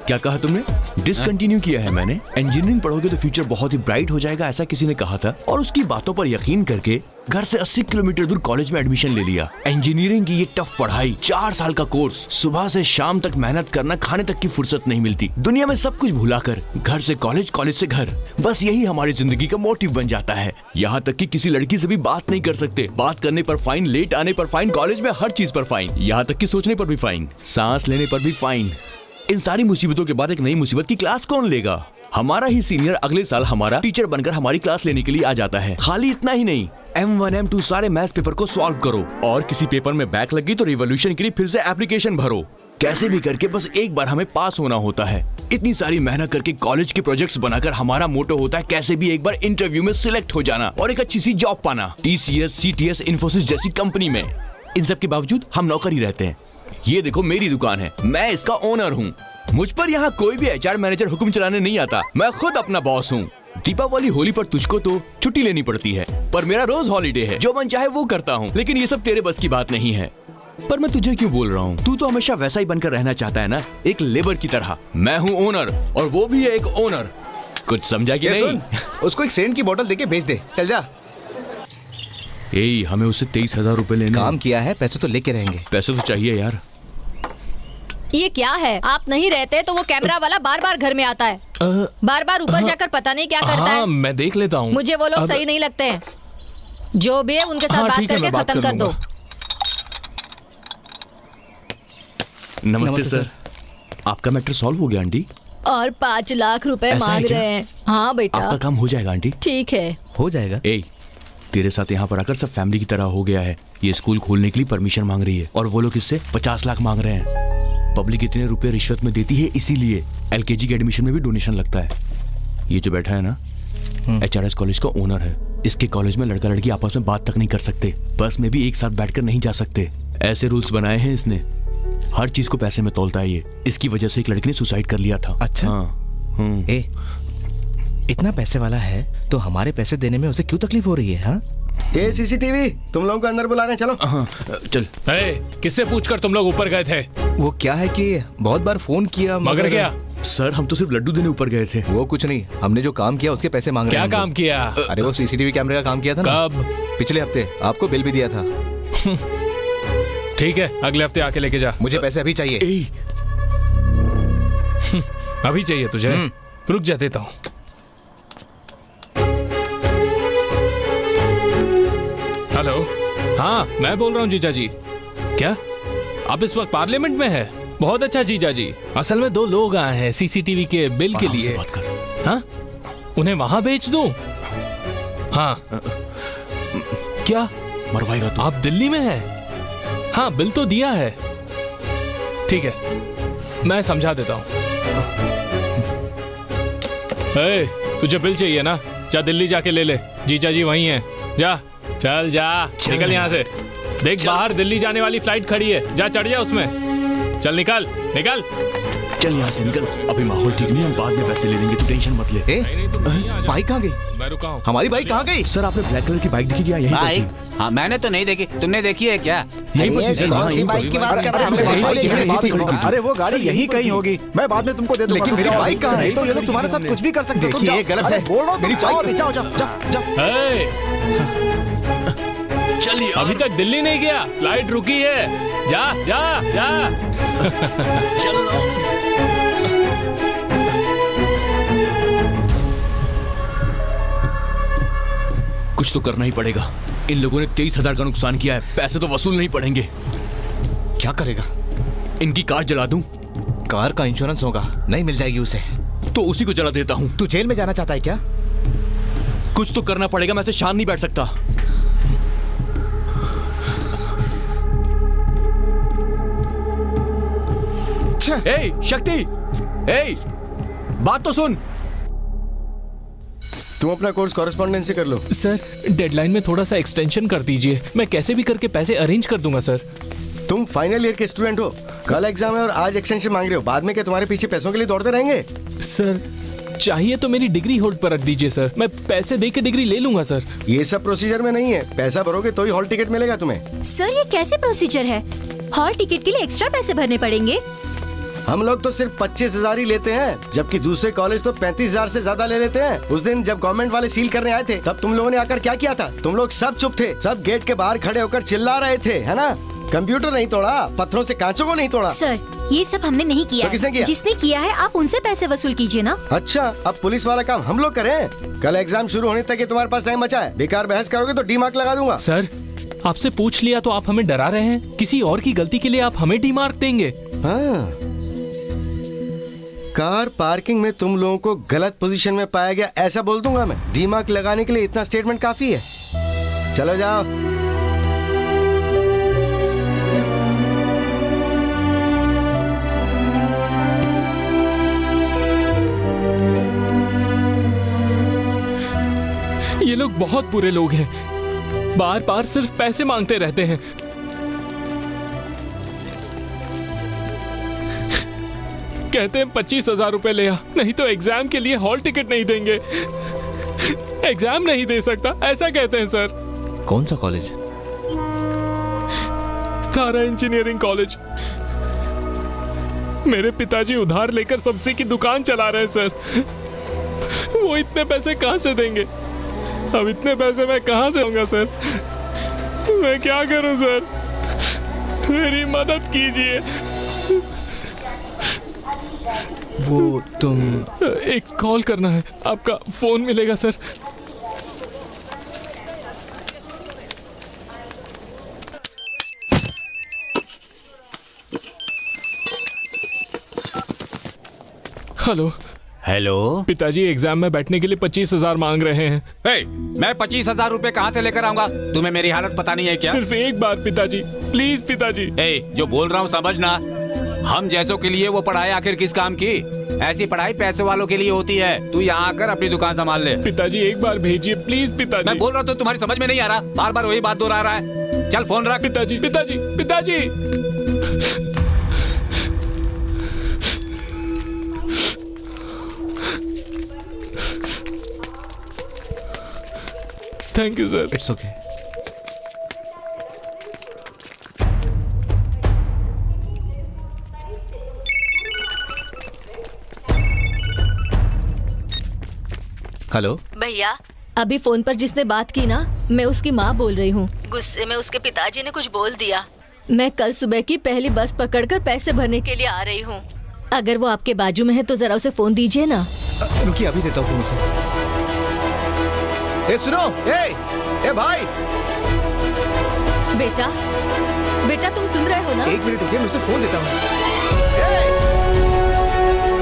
क्या कहा तुमने? डिसकंटिन्यू किया है मैंने। इंजीनियरिंग पढ़ोगे तो फ्यूचर बहुत ही ब्राइट हो जाएगा, ऐसा किसी ने कहा था, और उसकी बातों पर यकीन करके घर से 80 किलोमीटर दूर कॉलेज में एडमिशन ले लिया। इंजीनियरिंग की ये टफ पढ़ाई, 4 साल का कोर्स, सुबह से शाम तक मेहनत करना, खाने तक की फुर्सत नहीं मिलती, दुनिया में सब कुछ भुलाकर घर से कॉलेज, कॉलेज से घर, बस यही हमारी जिंदगी का मोटिव बन जाता है। यहाँ तक कि किसी लड़की से भी बात नहीं कर सकते, बात करने पर फाइन, लेट आने पर फाइन, कॉलेज में हर चीज पर फाइन, यहाँ तक कि सोचने पर भी फाइन, सांस लेने पर भी फाइन। इन सारी मुसीबतों के बाद एक नई मुसीबत की क्लास कौन लेगा? हमारा ही सीनियर अगले साल हमारा टीचर बनकर हमारी क्लास लेने के लिए आ जाता है। खाली इतना ही नहीं, M1 M2 सारे मैथ्स पेपर को सॉल्व करो, और किसी पेपर में बैक लगी तो रिवॉल्यूशन के लिए फिर से एप्लीकेशन भरो। कैसे भी करके बस एक बार हमें पास होना होता है। इतनी सारी मेहनत करके कॉलेज के प्रोजेक्ट्स बनाकर हमारा मोटो होता है कैसे भी एक बार इंटरव्यू में सिलेक्ट हो जाना और एक अच्छी सी जॉब पाना, TCS, CTS, इन्फोसिस जैसी कंपनी में। इन सब के बावजूद हम नौकर ही रहते हैं। ये देखो मेरी दुकान है, मैं इसका ओनर हूँ। मुझ पर यहाँ कोई भी HR मैनेजर हुक्म चलाने नहीं आता, मैं खुद अपना बॉस हूँ। दीपावली, होली पर तुझको तो छुट्टी लेनी पड़ती है, पर मेरा रोज हॉलीडे है, जो मन चाहे वो करता हूँ। लेकिन ये सब तेरे बस की बात नहीं है। पर मैं तुझे क्यों बोल रहा हूँ? तू तो हमेशा वैसा ही बनकर रहना चाहता है ना, एक लेबर की तरह। मैं हूँ ओनर, और वो भी है एक ओनर। कुछ समझा कि ये नहीं? सुन, उसको एक सेंट की बोतल देके भेज दे, चल जा। हमें उससे 23,000 रुपए लेने। काम किया है, पैसे तो लेके रहेंगे। पैसे तो चाहिए यार। ये क्या है? आप नहीं रहते तो वो कैमरा वाला बार बार घर में आता है, बार बार ऊपर जाकर पता नहीं क्या करता हाँ, है। मैं देख लेता हूँ। मुझे वो लोग सही नहीं लगते हैं। जो भी है उनके साथ हाँ, बात ठीक है, करके मैं बात खत्म कर कर दो। नमस्ते सर, आपका मैटर सॉल्व हो गया आंटी? और 5 लाख रुपए ऐसा है मांग क्या? रहे हैं। हाँ बेटा, आपका काम हो जाएगा आंटी? ठीक है। हो जाएगा। तेरे साथ यहाँ पर आकर सब फैमिली की तरह हो गया है। ये स्कूल खोलने के लिए परमिशन मांग रही है, और वो लोग इससे 50 लाख मांग रहे हैं। पब्लिक इतने रुपए रिश्वत में देती है, इसीलिए LKG के एडमिशन में भी डोनेशन लगता है। ये जो बैठा है ना, HRS कॉलेज का ओनर है। इसके कॉलेज में लड़का लड़की आपस में बात तक नहीं कर सकते, बस में भी एक साथ बैठकर नहीं जा सकते। ऐसे रूल्स बनाए हैं इसने। हर चीज को पैसे में तोलता है ये। इसकी वजह से एक लड़की ने सुसाइड कर लिया था। अच्छा। हाँ। ए, इतना पैसे वाला है तो हमारे पैसे देने में उसे क्यों तकलीफ हो रही है? हाँ, ये CCTV तुम लोगों को अंदर बुला रहे हैं, चलो। हाँ, चल। किससे पूछकर तुम लोग ऊपर गए थे? वो क्या है कि बहुत बार फोन किया मगर क्या? सर, हम तो सिर्फ लड्डू देने ऊपर गए थे। वो कुछ नहीं, हमने जो काम किया उसके पैसे मांग रहे क्या हैं हम काम लोग। किया? अरे वो CCTV कैमरे का काम किया था ना, कब? पिछले हफ्ते। आपको बिल भी दिया था। ठीक है, अगले हफ्ते आके लेके जा। मुझे पैसे अभी चाहिए। अभी चाहिए तुझे? रुक जा, देता हूँ। हेलो, हाँ मैं बोल रहा हूँ जीजा जी। क्या आप इस वक्त पार्लियामेंट में है? बहुत अच्छा जीजा जी। असल में 2 लोग आए हैं CCTV के बिल के लिए। बात कर। हाँ, उन्हें वहां बेच दूं? हाँ। क्या मरवाएगा तू? आप दिल्ली में हैं? हाँ, बिल तो दिया है। ठीक है, मैं समझा देता हूँ। तुझे बिल चाहिए ना? जा दिल्ली जाके ले ले, जीजा जी वहीं हैं। जा, चल जा, निकल यहाँ से। देख बाहर दिल्ली जाने वाली फ्लाइट खड़ी है, जा चढ़ जा उसमें। चल निकल निकल। चल यहाँ से निकल। अभी माहौल ठीक नहीं, हम बाद में पैसे ले लेंगे, तू टेंशन मत ले। ए, नहीं, तुम नहीं आ जाओ। बाइक कहाँ गई? मैं रुका हूँ। हमारी बाइक कहाँ गई? सर, आपने ब्लैक कलर की बाइक दिखी क्या? यही पर थी। बाइक हाँ मैंने तो नहीं देखी, तुमने देखी है क्या? यहीं पर थी, कौन सी यहीं पर बाइक की बात थी। कर रहा है? हमसे बाइक बाइक यहीं बात थी, करो। अरे वो गाड़ी यहीं कहीं होगी, मैं बाद में तुमको दे दूंगा। लेकिन मेरी जाओ, बाइक कहाँ है? नहीं तो ये लोग तुम्हारे साथ कुछ भी कर सकते हैं। तुम देखिए, जाओ। गलत अरे है। बोल रहा हूँ, मेरी तुम जाओ, बाइक- जाओ जाओ जाओ। हे, चलिए अभी तक दिल्ली नहीं गया, फ्लाइट रुकी है। जा जा जा। कुछ तो करना ही पड़ेगा। इन लोगों ने 23,000 का नुकसान किया है, पैसे तो वसूल नहीं पड़ेंगे। क्या करेगा? इनकी कार जला दूं कार का इंश्योरेंस होगा, नहीं मिल जाएगी उसे। तो उसी को जला देता हूं। तू जेल में जाना चाहता है क्या? कुछ तो करना पड़ेगा, मैं ऐसे शांत नहीं बैठ सकता। ए शक्ति, ए बात तो सुन। तुम अपना कोर्स कॉरेस्पॉन्डेंस से कर लो। सर डेडलाइन में थोड़ा सा एक्सटेंशन कर दीजिए, मैं कैसे भी करके पैसे अरेंज कर दूंगा सर। तुम फाइनल ईयर के स्टूडेंट हो, कल एग्जाम है और आज एक्सटेंशन मांग रहे हो। बाद में क्या तुम्हारे पीछे पैसों के लिए दौड़ते रहेंगे? सर चाहिए तो मेरी डिग्री होल्ड पर रख दीजिए सर, मैं पैसे दे के डिग्री ले लूंगा सर। ये सब प्रोसीजर में नहीं है, पैसा भरोगे तो ही हॉल टिकट मिलेगा तुम्हें। सर ये कैसे प्रोसीजर है? हॉल टिकट के लिए एक्स्ट्रा पैसे भरने पड़ेंगे? हम लोग तो सिर्फ 25,000 ही लेते हैं, जबकि दूसरे कॉलेज तो 35,000 से ज्यादा ले लेते हैं। उस दिन जब गवर्नमेंट वाले सील करने आए थे, तब तुम लोगों ने आकर क्या किया था? तुम लोग सब चुप थे, सब गेट के बाहर खड़े होकर चिल्ला रहे थे, है ना? कंप्यूटर नहीं तोड़ा, पत्थरों से कांचों को नहीं तोड़ा। सर ये सब हमने नहीं किया तो किसने है। किया? जिसने किया है आप उनसे पैसे वसूल कीजिए ना। अच्छा, अब पुलिस वाला काम हम लोग करें? कल एग्जाम शुरू होने तक ये तुम्हारे पास टाइम बचा है। बेकार बहस करोगे तो डी मार्क लगा दूंगा। सर आपसे पूछ लिया तो आप हमें डरा रहे हैं? किसी और की गलती के लिए आप हमें डी मार्क देंगे? हाँ, कार पार्किंग में तुम लोगों को गलत पोजीशन में पाया गया, ऐसा बोल दूंगा मैं। डी मार्क लगाने के लिए इतना स्टेटमेंट काफी है। चलो जाओ। ये लोग बहुत बुरे लोग हैं, बार बार सिर्फ पैसे मांगते रहते हैं। कहते हैं 25,000 रुपए ले आ, नहीं तो एग्जाम के लिए हॉल टिकट नहीं देंगे। एग्जाम नहीं दे सकता ऐसा कहते हैं सर। कौन सा कॉलेज? तारा इंजीनियरिंग कॉलेज। मेरे पिताजी उधार लेकर सब्जी की दुकान चला रहे हैं सर, वो इतने पैसे कहां से देंगे? अब इतने पैसे मैं कहां से दूंगा सर? मैं क्या करूं सर? मेरी मदद कीजिए। वो तुम एक कॉल करना है, आपका फोन मिलेगा सर। Hello hello. पिताजी एग्जाम में बैठने के लिए 25,000 मांग रहे हैं। हे, मैं 25,000 रुपए कहाँ से लेकर आऊंगा? तुम्हें मेरी हालत पता नहीं है क्या? सिर्फ एक बार पिताजी, प्लीज पिताजी। जो बोल रहा हूँ समझना। हम जैसों के लिए वो पढ़ाई आखिर किस काम की? ऐसी पढ़ाई पैसे वालों के लिए होती है। तू यहाँ आकर अपनी दुकान संभाल ले। पिताजी एक बार भेजिए प्लीज पिताजी। मैं बोल रहा हूँ तो तुम्हारी समझ में नहीं आ रहा, बार बार वही बात दोहरा रहा है। चल फोन रख। पिताजी पिताजी पिताजी। Thank you sir. It's okay. Hello भैया अभी फोन पर जिसने बात की ना, मैं उसकी माँ बोल रही हूँ। गुस्से में उसके पिताजी ने कुछ बोल दिया। मैं कल सुबह की पहली बस पकड़कर पैसे भरने के लिए आ रही हूँ। अगर वो आपके बाजू में है तो जरा उसे फोन दीजिए ना। रुकिए, अभी देता हूँ फोन उसे। ए सुनो, ए भाई। बेटा बेटा तुम सुन रहे हो ना? एक मिनट रुकिए, मैं उसे फोन देता हूँ।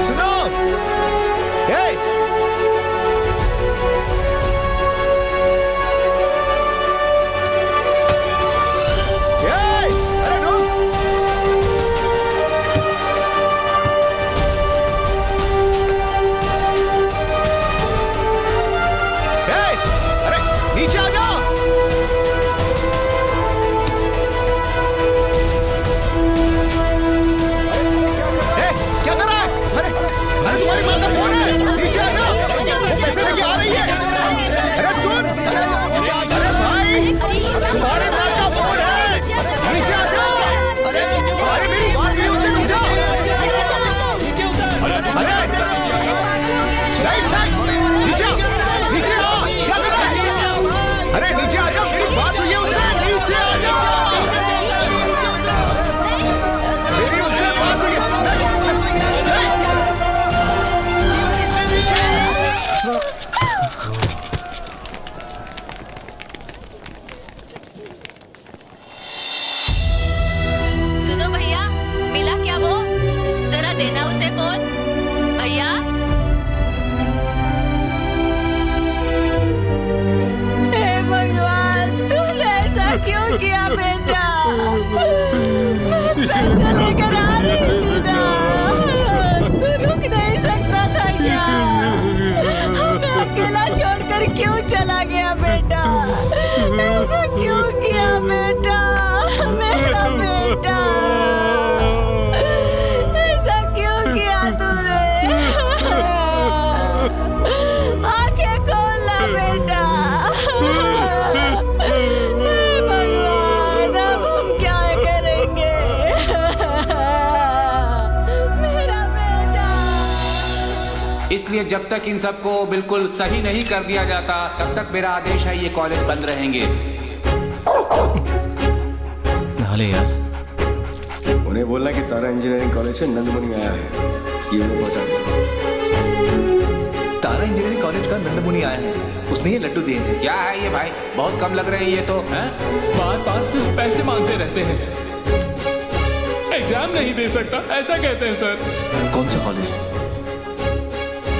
सुनो, अरे रुक। अरे नीचे आ जाओ। मिला क्या वो? जरा देना उसे फोन। भैया हे भगवान, तूने ऐसा क्यों किया बेटा? पैसे लेकर आ रही थी ना, तू रुक नहीं सकता था क्या? हमें अकेला छोड़कर क्यों चला गया बेटा? ऐसा क्यों किया बेटा? मेरा बेटा, ऐसा क्यों किया तूने? आंखें खोल ला बेटा। हे भगवान, अब हम क्या करेंगे? मेरा बेटा। इसलिए जब तक इन सबको बिल्कुल सही नहीं कर दिया जाता तब तक मेरा आदेश है ये कॉलेज बंद रहेंगे। नाले यार, उन्हें बोलना कि तारा इंजीनियरिंग कॉलेज से नंदमुनि आया है, ये उन्हें पहुंचा दिया। तारा इंजीनियरिंग कॉलेज का नंदमुनि आया है, उसने ये लड्डू दिए हैं। क्या है ये भाई? बहुत कम लग रहे हैं ये तो। हैं? बार बार सिर्फ पैसे मांगते रहते हैं। एग्जाम नहीं दे सकता ऐसा कहते हैं सर। कौन सा कॉलेज?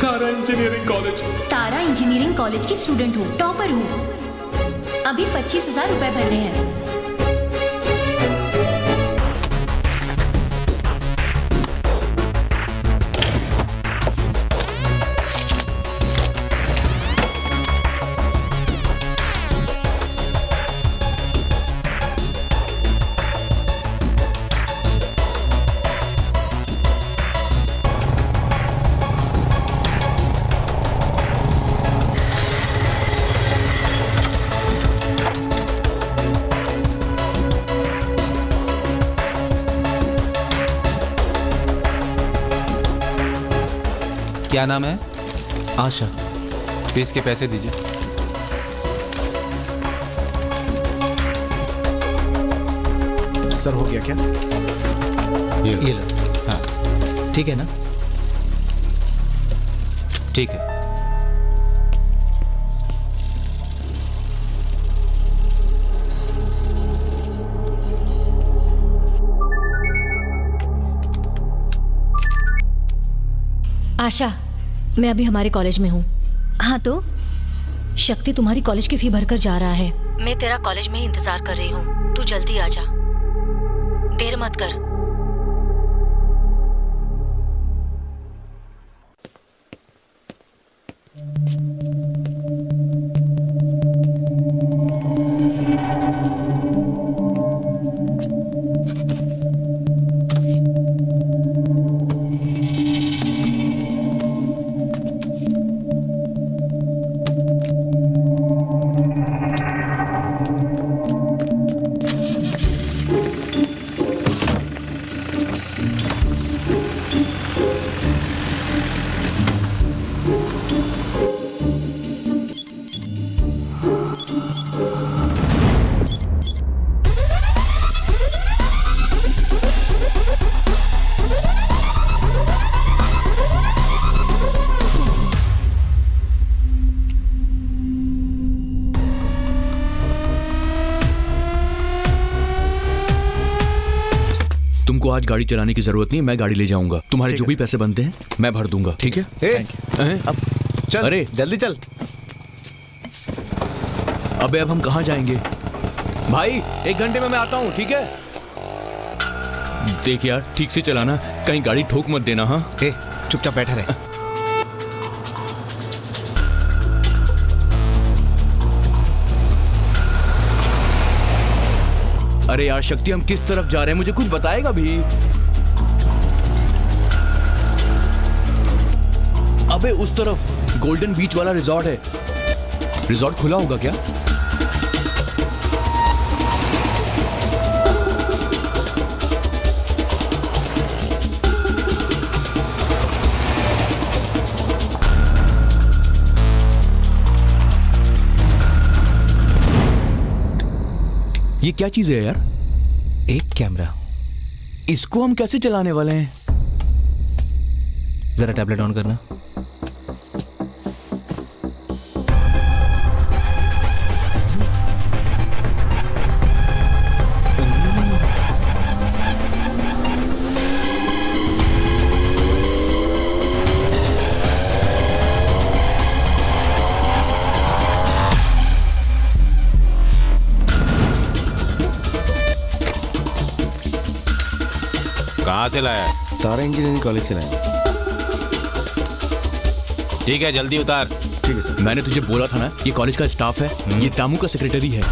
तारा इंजीनियरिंग कॉलेज। तारा इंजीनियरिंग कॉलेज की स्टूडेंट हूँ, टॉपर हूँ। अभी 25,000 रुपए भरने हैं। क्या नाम है? आशा। फीस के पैसे दीजिए। सर हो गया क्या? ये लो। हाँ, ठीक है ना? ठीक है। आशा, मैं अभी हमारे कॉलेज में हूँ। हाँ तो शक्ति तुम्हारी कॉलेज की फी भरकर जा रहा है। मैं तेरा कॉलेज में ही इंतजार कर रही हूँ, तू जल्दी आ जा, देर मत कर। तुमको आज गाड़ी चलाने की जरूरत नहीं, मैं गाड़ी ले जाऊंगा। तुम्हारे जो भी पैसे बनते हैं मैं भर दूंगा, ठीक है? अब चल, अरे जल्दी चल। अबे अब हम कहाँ जाएंगे? भाई 1 घंटे में मैं आता हूँ, ठीक है? देख यार, ठीक से चलाना, कहीं गाड़ी ठोक मत देना। हाँ, चुपचाप बैठा रहे। अरे यार शक्ति, हम किस तरफ जा रहे हैं मुझे कुछ बताएगा भी? अबे उस तरफ गोल्डन बीच वाला रिजॉर्ट है। रिजॉर्ट खुला होगा क्या? ये क्या चीज है यार? एक कैमरा। इसको हम कैसे चलाने वाले हैं? जरा टैबलेट ऑन करना। कहाँ से लाया है? तारा इंजीनियरिंग कॉलेज से लाया। ठीक है, जल्दी उतार। ठीक है सर। मैंने तुझे बोला था ना, ये कॉलेज का स्टाफ है, ये दामू का सेक्रेटरी है।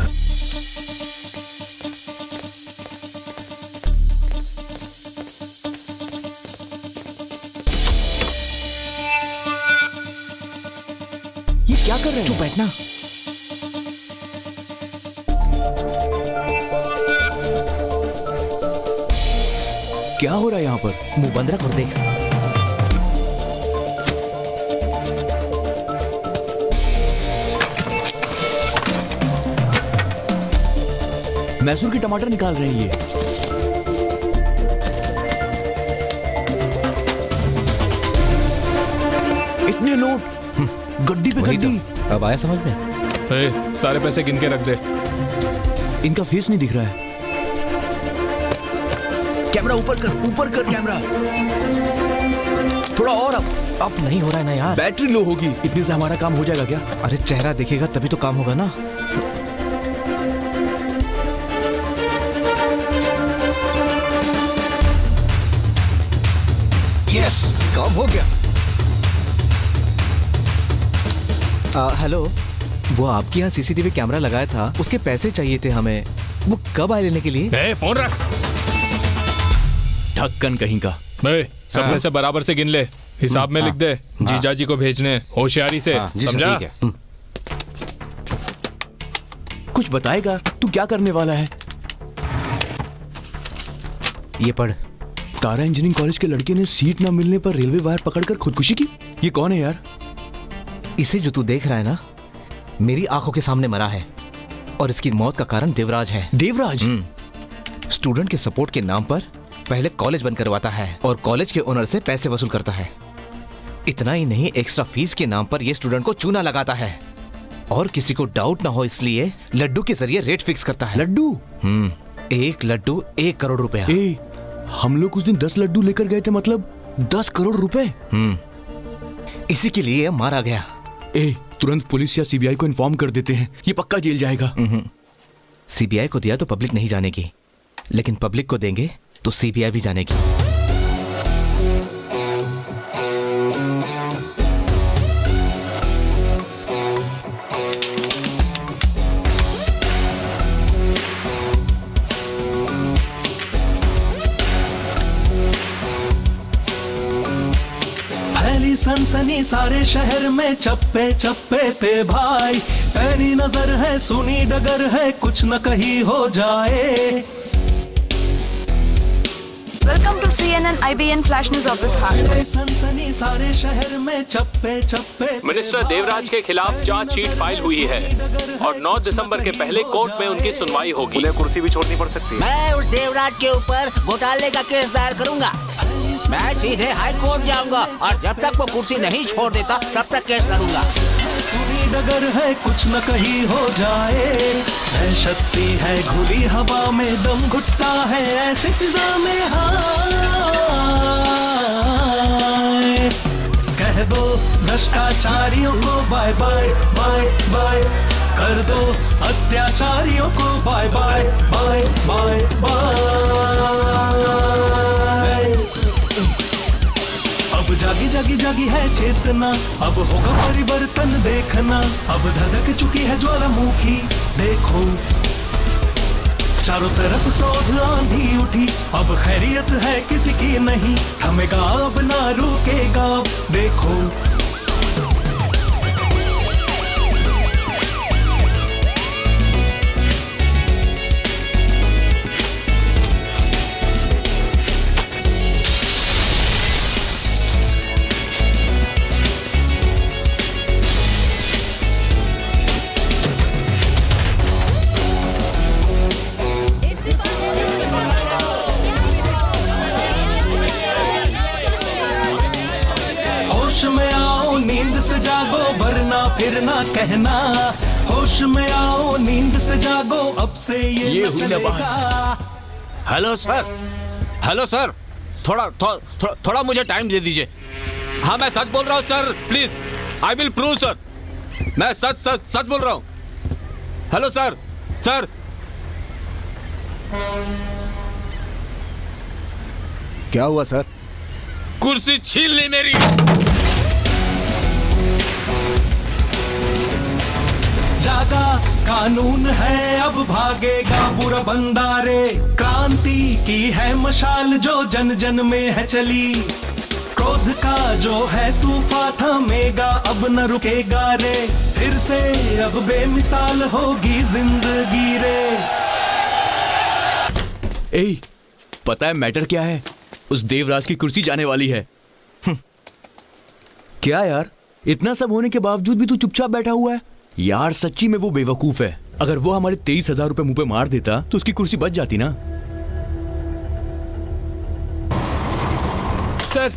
ये क्या कर रहे हैं? तू बैठना। क्या हो रहा है यहाँ पर? मुंह बंद रख और देख। मैसूर के टमाटर निकाल रहे हैं ये। इतने नोट गड्डी पे वही गड्डी। तो। अब आया समझ में? ए, सारे पैसे गिन के रख दे। इनका फेस नहीं दिख रहा है। कैमरा ऊपर कर कैमरा। थोड़ा और अब नहीं हो रहा है ना यार। बैटरी लो होगी, इतने से हमारा काम हो जाएगा क्या? अरे चेहरा दिखेगा तभी तो काम होगा ना। यस, काम हो गया। हेलो, वो आपके यहाँ सीसीटीवी कैमरा लगाया था, उसके पैसे चाहिए थे हमें। वो कब आए लेने के लिए? ए, फोन रख। ढक्कन कहीं का। बे, सब हाँ। पैसे बराबर से गिन ले, हिसाब में लिख दे। जीजा जी को भेजने, होशियारी से, समझा? ठीक है। कुछ बताएगा तू क्या करने वाला है? ये पढ़। तारा इंजीनियरिंग कॉलेज के लड़के ने सीट न मिलने पर रेलवे वायर पकड़कर खुदकुशी की। ये कौन है यार? इसे जो तू देख रहा है ना, मेरी आंखों के सामने मरा है और इसकी मौत का कारण देवराज है। देवराज? स्टूडेंट के सपोर्ट के नाम पर पहले कॉलेज बंद करवाता है और कॉलेज के ओनर से पैसे वसूल करता है। इतना ही नहीं, एक्स्ट्रा फीस के नाम पर यह स्टूडेंट को चूना लगाता है और किसी को डाउट ना हो इसलिए लड्डू के जरिए रेट फिक्स करता है। लड्डू? एक लड्डू 1 करोड़ रुपया। ए, हम लोग उस दिन 10 लड्डू लेकर गए थे, मतलब 10 करोड़ रुपए। इसी के लिए मारा गया। ए, तुरंत पुलिस या सीबीआई को इन्फॉर्म कर देते हैं, ये पक्का जेल जाएगा। सीबीआई को दिया तो पब्लिक नहीं जानेगी, लेकिन पब्लिक को देंगे तो सीबीआई भी जानेगी। फैली सनसनी सारे शहर में, चप्पे चप्पे पे भाई, पैनी नजर है, सुनी डगर है, कुछ न कहीं हो जाए। Welcome to CNN IBN Flash News Office Hard. सनसनी सारे शहर में, चप्पे चप्पे। मिनिस्टर देवराज के खिलाफ चार्जशीट फाइल हुई है और 9 दिसंबर के पहले कोर्ट में उनकी सुनवाई होगी। उन्हें कुर्सी भी छोड़नी पड़ सकती है। मैं उस देवराज के ऊपर घोटाले का केस दायर करूंगा। मैं सीधे हाई कोर्ट जाऊंगा और जब तक वो कुर्सी नहीं छोड़ देता तब तक केस लड़ूंगा। सुनी डगर है, कुछ न कहीं हो जाए। दहशत सी है खुली हवा में, दम घुटता है ऐसी फिजा में। हाय कह दो भ्रष्टाचारियों को बाय बाय बाय बाय, कर दो अत्याचारियों को bye bye bye bye bye. अब जागी जागी जागी है चेतना, अब होगा परिवर्तन देखना। अब धधक चुकी है ज्वालामुखी, देखो चारों तरफ क्रोध आंधी उठी। अब खैरियत है किसी की नहीं, थमेगा अब ना रुकेगा, देखो। फिर ना कहना, होश में आओ नींद से जागो, अब से ये न चलेगा। हेलो सर, हेलो सर, थोड़ा मुझे टाइम दे दीजिए। हाँ, मैं सच बोल रहा हूँ sir, please I will prove sir. मैं सच बोल रहा हूँ। हेलो सर, सर क्या हुआ सर? कुर्सी छीन ली मेरी। जागा कानून है, अब भागेगा बुरा बंदा रे। क्रांति की है मशाल जो जन जन में है चली। क्रोध का जो है तूफान थमेगा, अब न रुकेगा रे। फिर से अब बेमिसाल होगी जिंदगी रे। ए, पता है मैटर क्या है? उस देवराज की कुर्सी जाने वाली है। क्या यार, इतना सब होने के बावजूद भी तू चुपचाप बैठा हुआ है? यार सच्ची में वो बेवकूफ है। अगर वो हमारे 23,000 रुपए मुंह पे मार देता तो उसकी कुर्सी बच जाती ना। सर,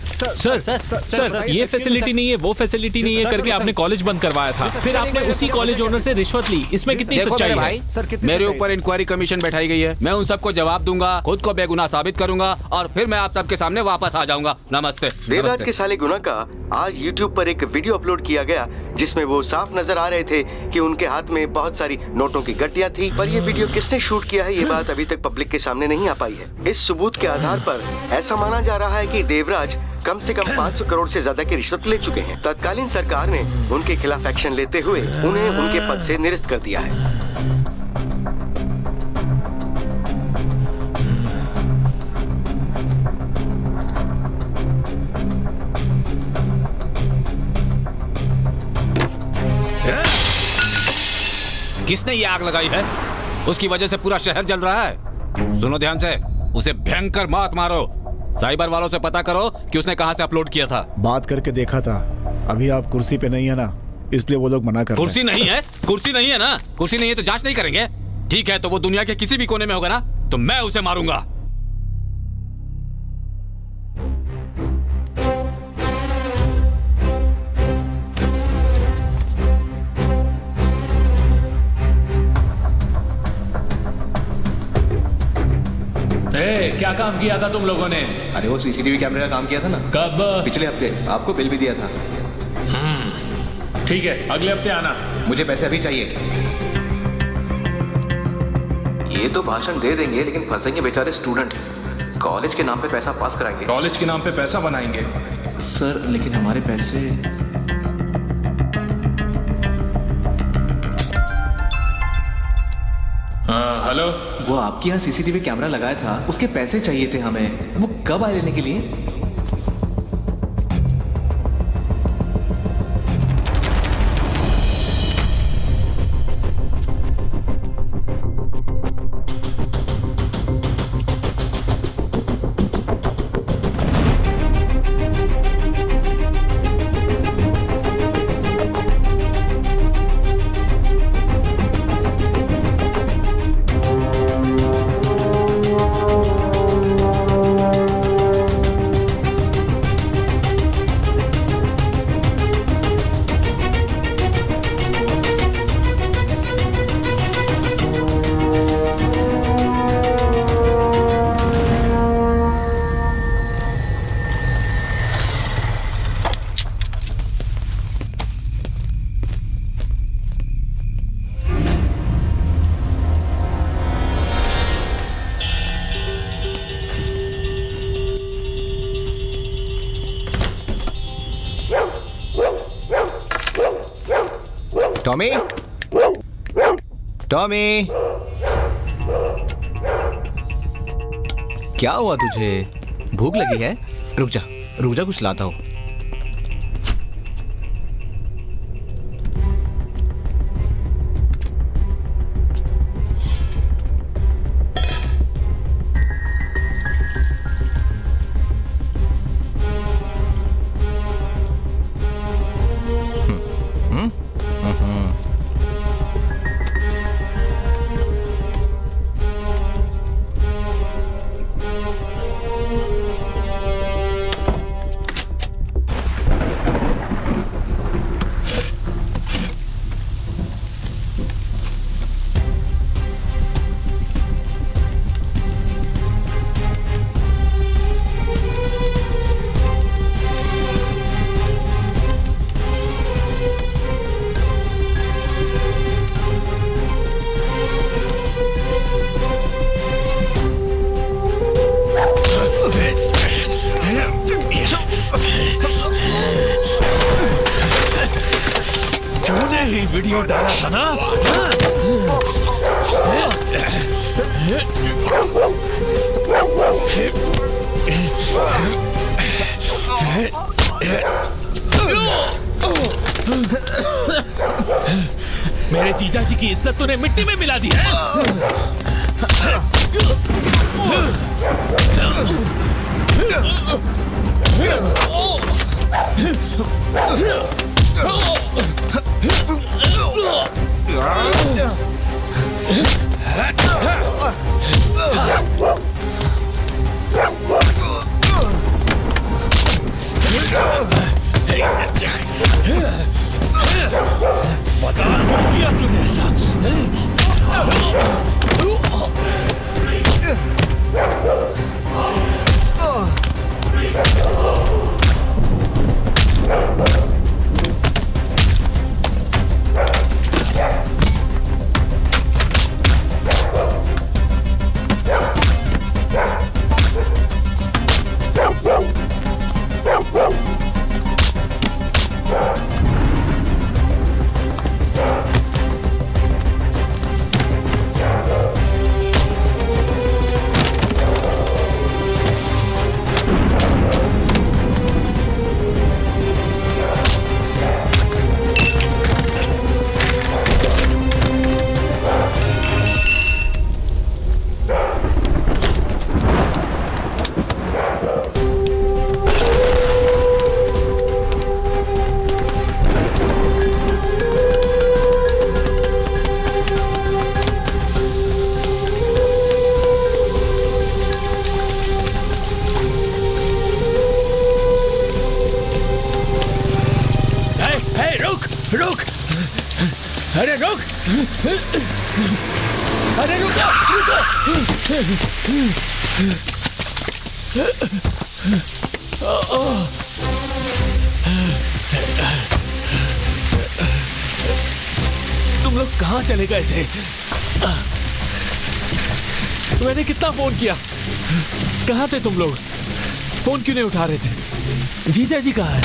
ये फैसिलिटी नहीं है, वो फैसिलिटी नहीं है करके आपने कॉलेज बंद करवाया था। फिर आपने उसी कॉलेज ओनर से रिश्वत ली। इसमें कितनी देखो सच्चाई मेरे है? भाई, मेरे ऊपर इंक्वायरी कमीशन बैठाई गई है। मैं उन सबको जवाब दूंगा, खुद को बेगुनाह साबित करूंगा और फिर मैं आप सबके सामने वापस आ जाऊंगा। नमस्ते। देवराज के साले गुना का आज YouTube पर एक वीडियो अपलोड किया गया जिसमें वो साफ नजर आ रहे थे कि उनके हाथ में बहुत सारी नोटों की गड्डियां थी। पर ये वीडियो किसने शूट किया है, ये बात अभी तक पब्लिक के सामने नहीं आ पाई है। इस सबूत के आधार पर ऐसा माना जा रहा है कि देवराज कम से कम 500 करोड़ से ज्यादा की रिश्वत ले चुके हैं। तत्कालीन सरकार ने उनके खिलाफ एक्शन लेते हुए उन्हें उनके पद से निरस्त कर दिया है। किसने ये आग लगाई है? उसकी वजह से पूरा शहर जल रहा है। सुनो ध्यान से, उसे भयंकर मौत मारो। साइबर वालों से पता करो कि उसने कहां से अपलोड किया था। बात करके देखा था। अभी आप कुर्सी पे नहीं है ना, इसलिए वो लोग मना कर रहे हैं। कुर्सी नहीं है? कुर्सी नहीं है ना? कुर्सी नहीं है तो जांच नहीं करेंगे? ठीक है, तो वो दुनिया के किसी भी कोने में होगा ना, तो मैं उसे मारूंगा। क्या काम किया था तुम लोगों ने? अरे वो सीसीटीवी कैमरे का काम किया था ना। कब? पिछले हफ्ते। आपको बिल भी दिया था। ठीक है, अगले हफ्ते आना। मुझे पैसे अभी चाहिए। ये तो भाषण दे देंगे लेकिन फंसेंगे बेचारे स्टूडेंट। कॉलेज के नाम पे पैसा पास कराएंगे। कॉलेज के नाम पे पैसा बनाएंगे। सर लेकिन हमारे पैसे। हेलो, वो आपके यहाँ सीसीटीवी कैमरा लगाया था, उसके पैसे चाहिए थे हमें। वो कब आए लेने के लिए? टॉमी, टॉमी, क्या हुआ तुझे? भूख लगी है? रुक जा कुछ लाता हूँ। वीडियो डाला था ना? मेरे जीजा जी की इज्जत तूने मिट्टी में मिला दी है। बता क्यों किया तूने ऐसा? रुक! अरे रुक! अरे रुको! तुम लोग कहाँ चले गए थे? मैंने कितना फोन किया, कहाँ थे तुम लोग? फोन क्यों नहीं उठा रहे थे? जीजा जी कहाँ है?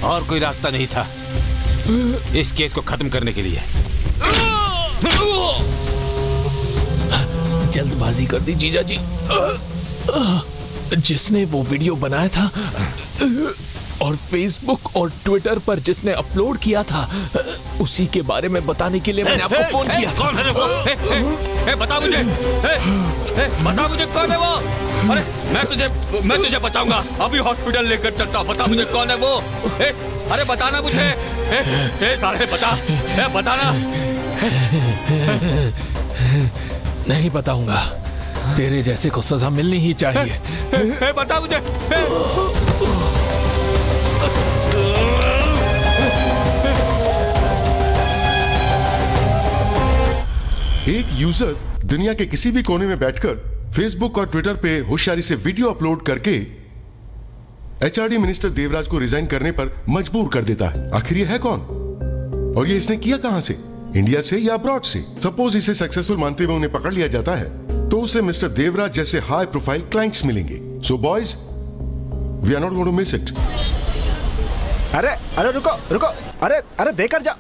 और कोई रास्ता नहीं था इस केस को खत्म करने के लिए। जल्दबाजी कर दी जीजा जी। जिसने वो वीडियो बनाया था और फेसबुक और ट्विटर पर जिसने अपलोड किया था, उसी के बारे में बताने के लिए मैंने आपको फोन किया था। कौन है वो? बता मुझे, बता मुझे कौन है वो? अरे मैं तुझे बचाऊंगा, अभी हॉस्पिटल लेकर चलता हूं। बता मुझे कौन है वो? अरे बताना मुझे। साले बताना। नहीं बताऊंगा, तेरे जैसे को सजा मिलनी ही चाहिए। बता मुझे। एक यूजर दुनिया के किसी भी कोने में बैठकर फेसबुक और ट्विटर पे होशियारी से वीडियो अपलोड करके एचआरडी मिनिस्टर देवराज को रिजाइन करने पर मजबूर कर देता है। आखिर ये है कौन और ये इसने किया कहां से? इंडिया से या अब्रॉड से? सपोज इसे सक्सेसफुल मानते हुए उन्हें पकड़ लिया जाता है तो उसे मिस्टर देवराज जैसे हाई प्रोफाइल क्लाइंट्स मिलेंगे। So boys, we are not going to miss it. अरे अरे रुको रुको, अरे देकर जा।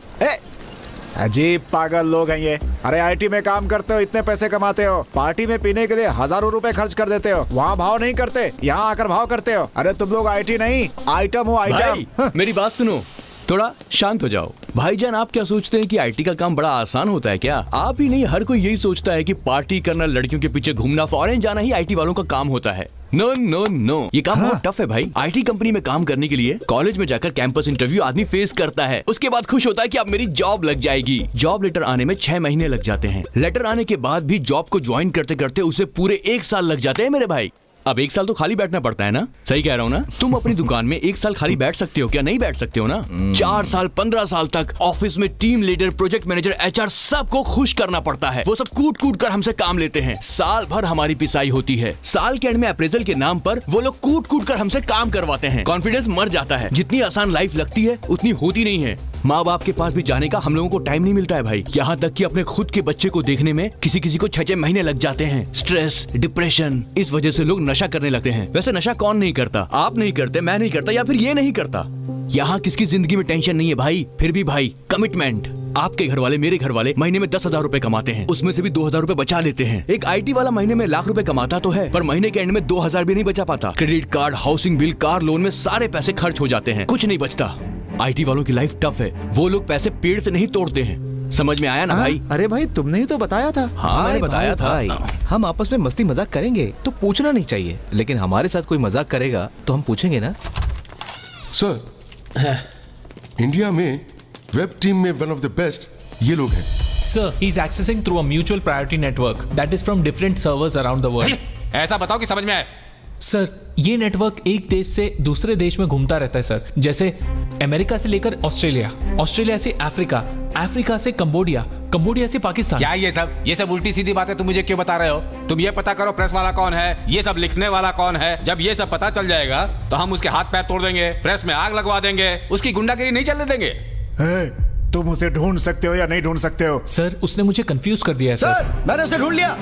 अजीब पागल लोग हैं ये। अरे आईटी में काम करते हो, इतने पैसे कमाते हो, पार्टी में पीने के लिए हजारों रुपए खर्च कर देते हो, वहाँ भाव नहीं करते, यहाँ आकर भाव करते हो। अरे तुम लोग आईटी नहीं, आइटम हो आइटम। मेरी बात सुनो, थोड़ा शांत हो जाओ। भाईजान, आप क्या सोचते हैं कि आईटी का काम बड़ा आसान होता है क्या? आप ही नहीं, हर कोई यही सोचता है कि पार्टी करना, लड़कियों के पीछे घूमना, फॉरेन जाना ही आईटी वालों का काम होता है। नो नो नो, ये काम बहुत टफ है भाई। आईटी कंपनी में काम करने के लिए कॉलेज में जाकर कैंपस इंटरव्यू आदमी फेस करता है, उसके बाद खुश होता है कि अब मेरी जॉब लग जाएगी। जॉब लेटर आने में 6 महीने लग जाते हैं। लेटर आने के बाद भी जॉब को ज्वाइन करते करते उसे पूरे 1 साल लग जाते हैं मेरे भाई। अब 1 साल तो खाली बैठना पड़ता है ना? सही कह रहा हूँ ना? तुम अपनी दुकान में 1 साल खाली बैठ सकते हो क्या? नहीं बैठ सकते हो ना? 4 साल 15 साल तक ऑफिस में team leader, project manager, HR सबको खुश करना पड़ता है। वो सब कूट कूट कर हमसे काम लेते हैं। साल भर हमारी पिसाई होती है। साल के एंड में अप्रेजल के नाम पर वो लोग कूट कूट कर हमसे काम करवाते हैं। कॉन्फिडेंस मर जाता है। जितनी आसान लाइफ लगती है उतनी होती नहीं है। माँ बाप के पास भी जाने का हम लोगों को टाइम नहीं मिलता है भाई। यहाँ तक कि अपने खुद के बच्चे को देखने में किसी किसी को 6-6 महीने लग जाते हैं। स्ट्रेस, डिप्रेशन, इस वजह से लोग नशा करने लगते हैं। वैसे नशा कौन नहीं करता? आप नहीं करते, मैं नहीं करता, या फिर ये नहीं करता। यहाँ किसकी जिंदगी में टेंशन नहीं है भाई। फिर भी भाई कमिटमेंट। आपके घर वाले, मेरे घर वाले महीने में 10,000 रुपए कमाते हैं, उसमें से भी 2,000 रुपए बचा लेते हैं। एक IT वाला महीने में लाख रुपए कमाता तो है, पर महीने के एंड में 2,000 भी नहीं बचा पाता। Credit card, housing bill, car loan में सारे पैसे खर्च हो जाते हैं, कुछ नहीं बचता। IT वालों की लाइफ टफ है। वो लोग पैसे पेड़ से नहीं तोड़ते हैं। समझ में आया ना भाई? अरे भाई तुमने ही तो बताया था। हाँ मैंने बताया था। भाई, हम आपस में मस्ती मजाक करेंगे तो पूछना नहीं चाहिए, लेकिन हमारे साथ कोई मजाक करेगा तो हम पूछेंगे ना। सर, इंडिया में वेब टीम में वन ऑफ द बेस्ट ये लोग हैं। Sir, he's accessing through a mutual priority network that is from different servers around the world. ऐसा बताओ कि समझ में आए। सर, ये नेटवर्क एक देश से दूसरे देश में घूमता रहता है सर। जैसे अमेरिका से लेकर ऑस्ट्रेलिया, ऑस्ट्रेलिया से अफ्रीका, अफ्रीका से कंबोडिया, कंबोडिया से पाकिस्तान। क्या ये सब उल्टी सीधी बातें तुम मुझे क्यों बता रहे हो? तुम ये पता करो प्रेस वाला कौन है, ये सब लिखने वाला कौन है। जब ये सब पता चल जाएगा तो हम उसके हाथ पैर तोड़ देंगे, प्रेस में आग लगवा देंगे, उसकी गुंडागिरी नहीं चलने देंगे। तुम उसे ढूंढ सकते हो या नहीं ढूंढ सकते हो? सर, उसने मुझे कंफ्यूज कर दिया है सर। सर, मैंने उसे ढूंढ लिया।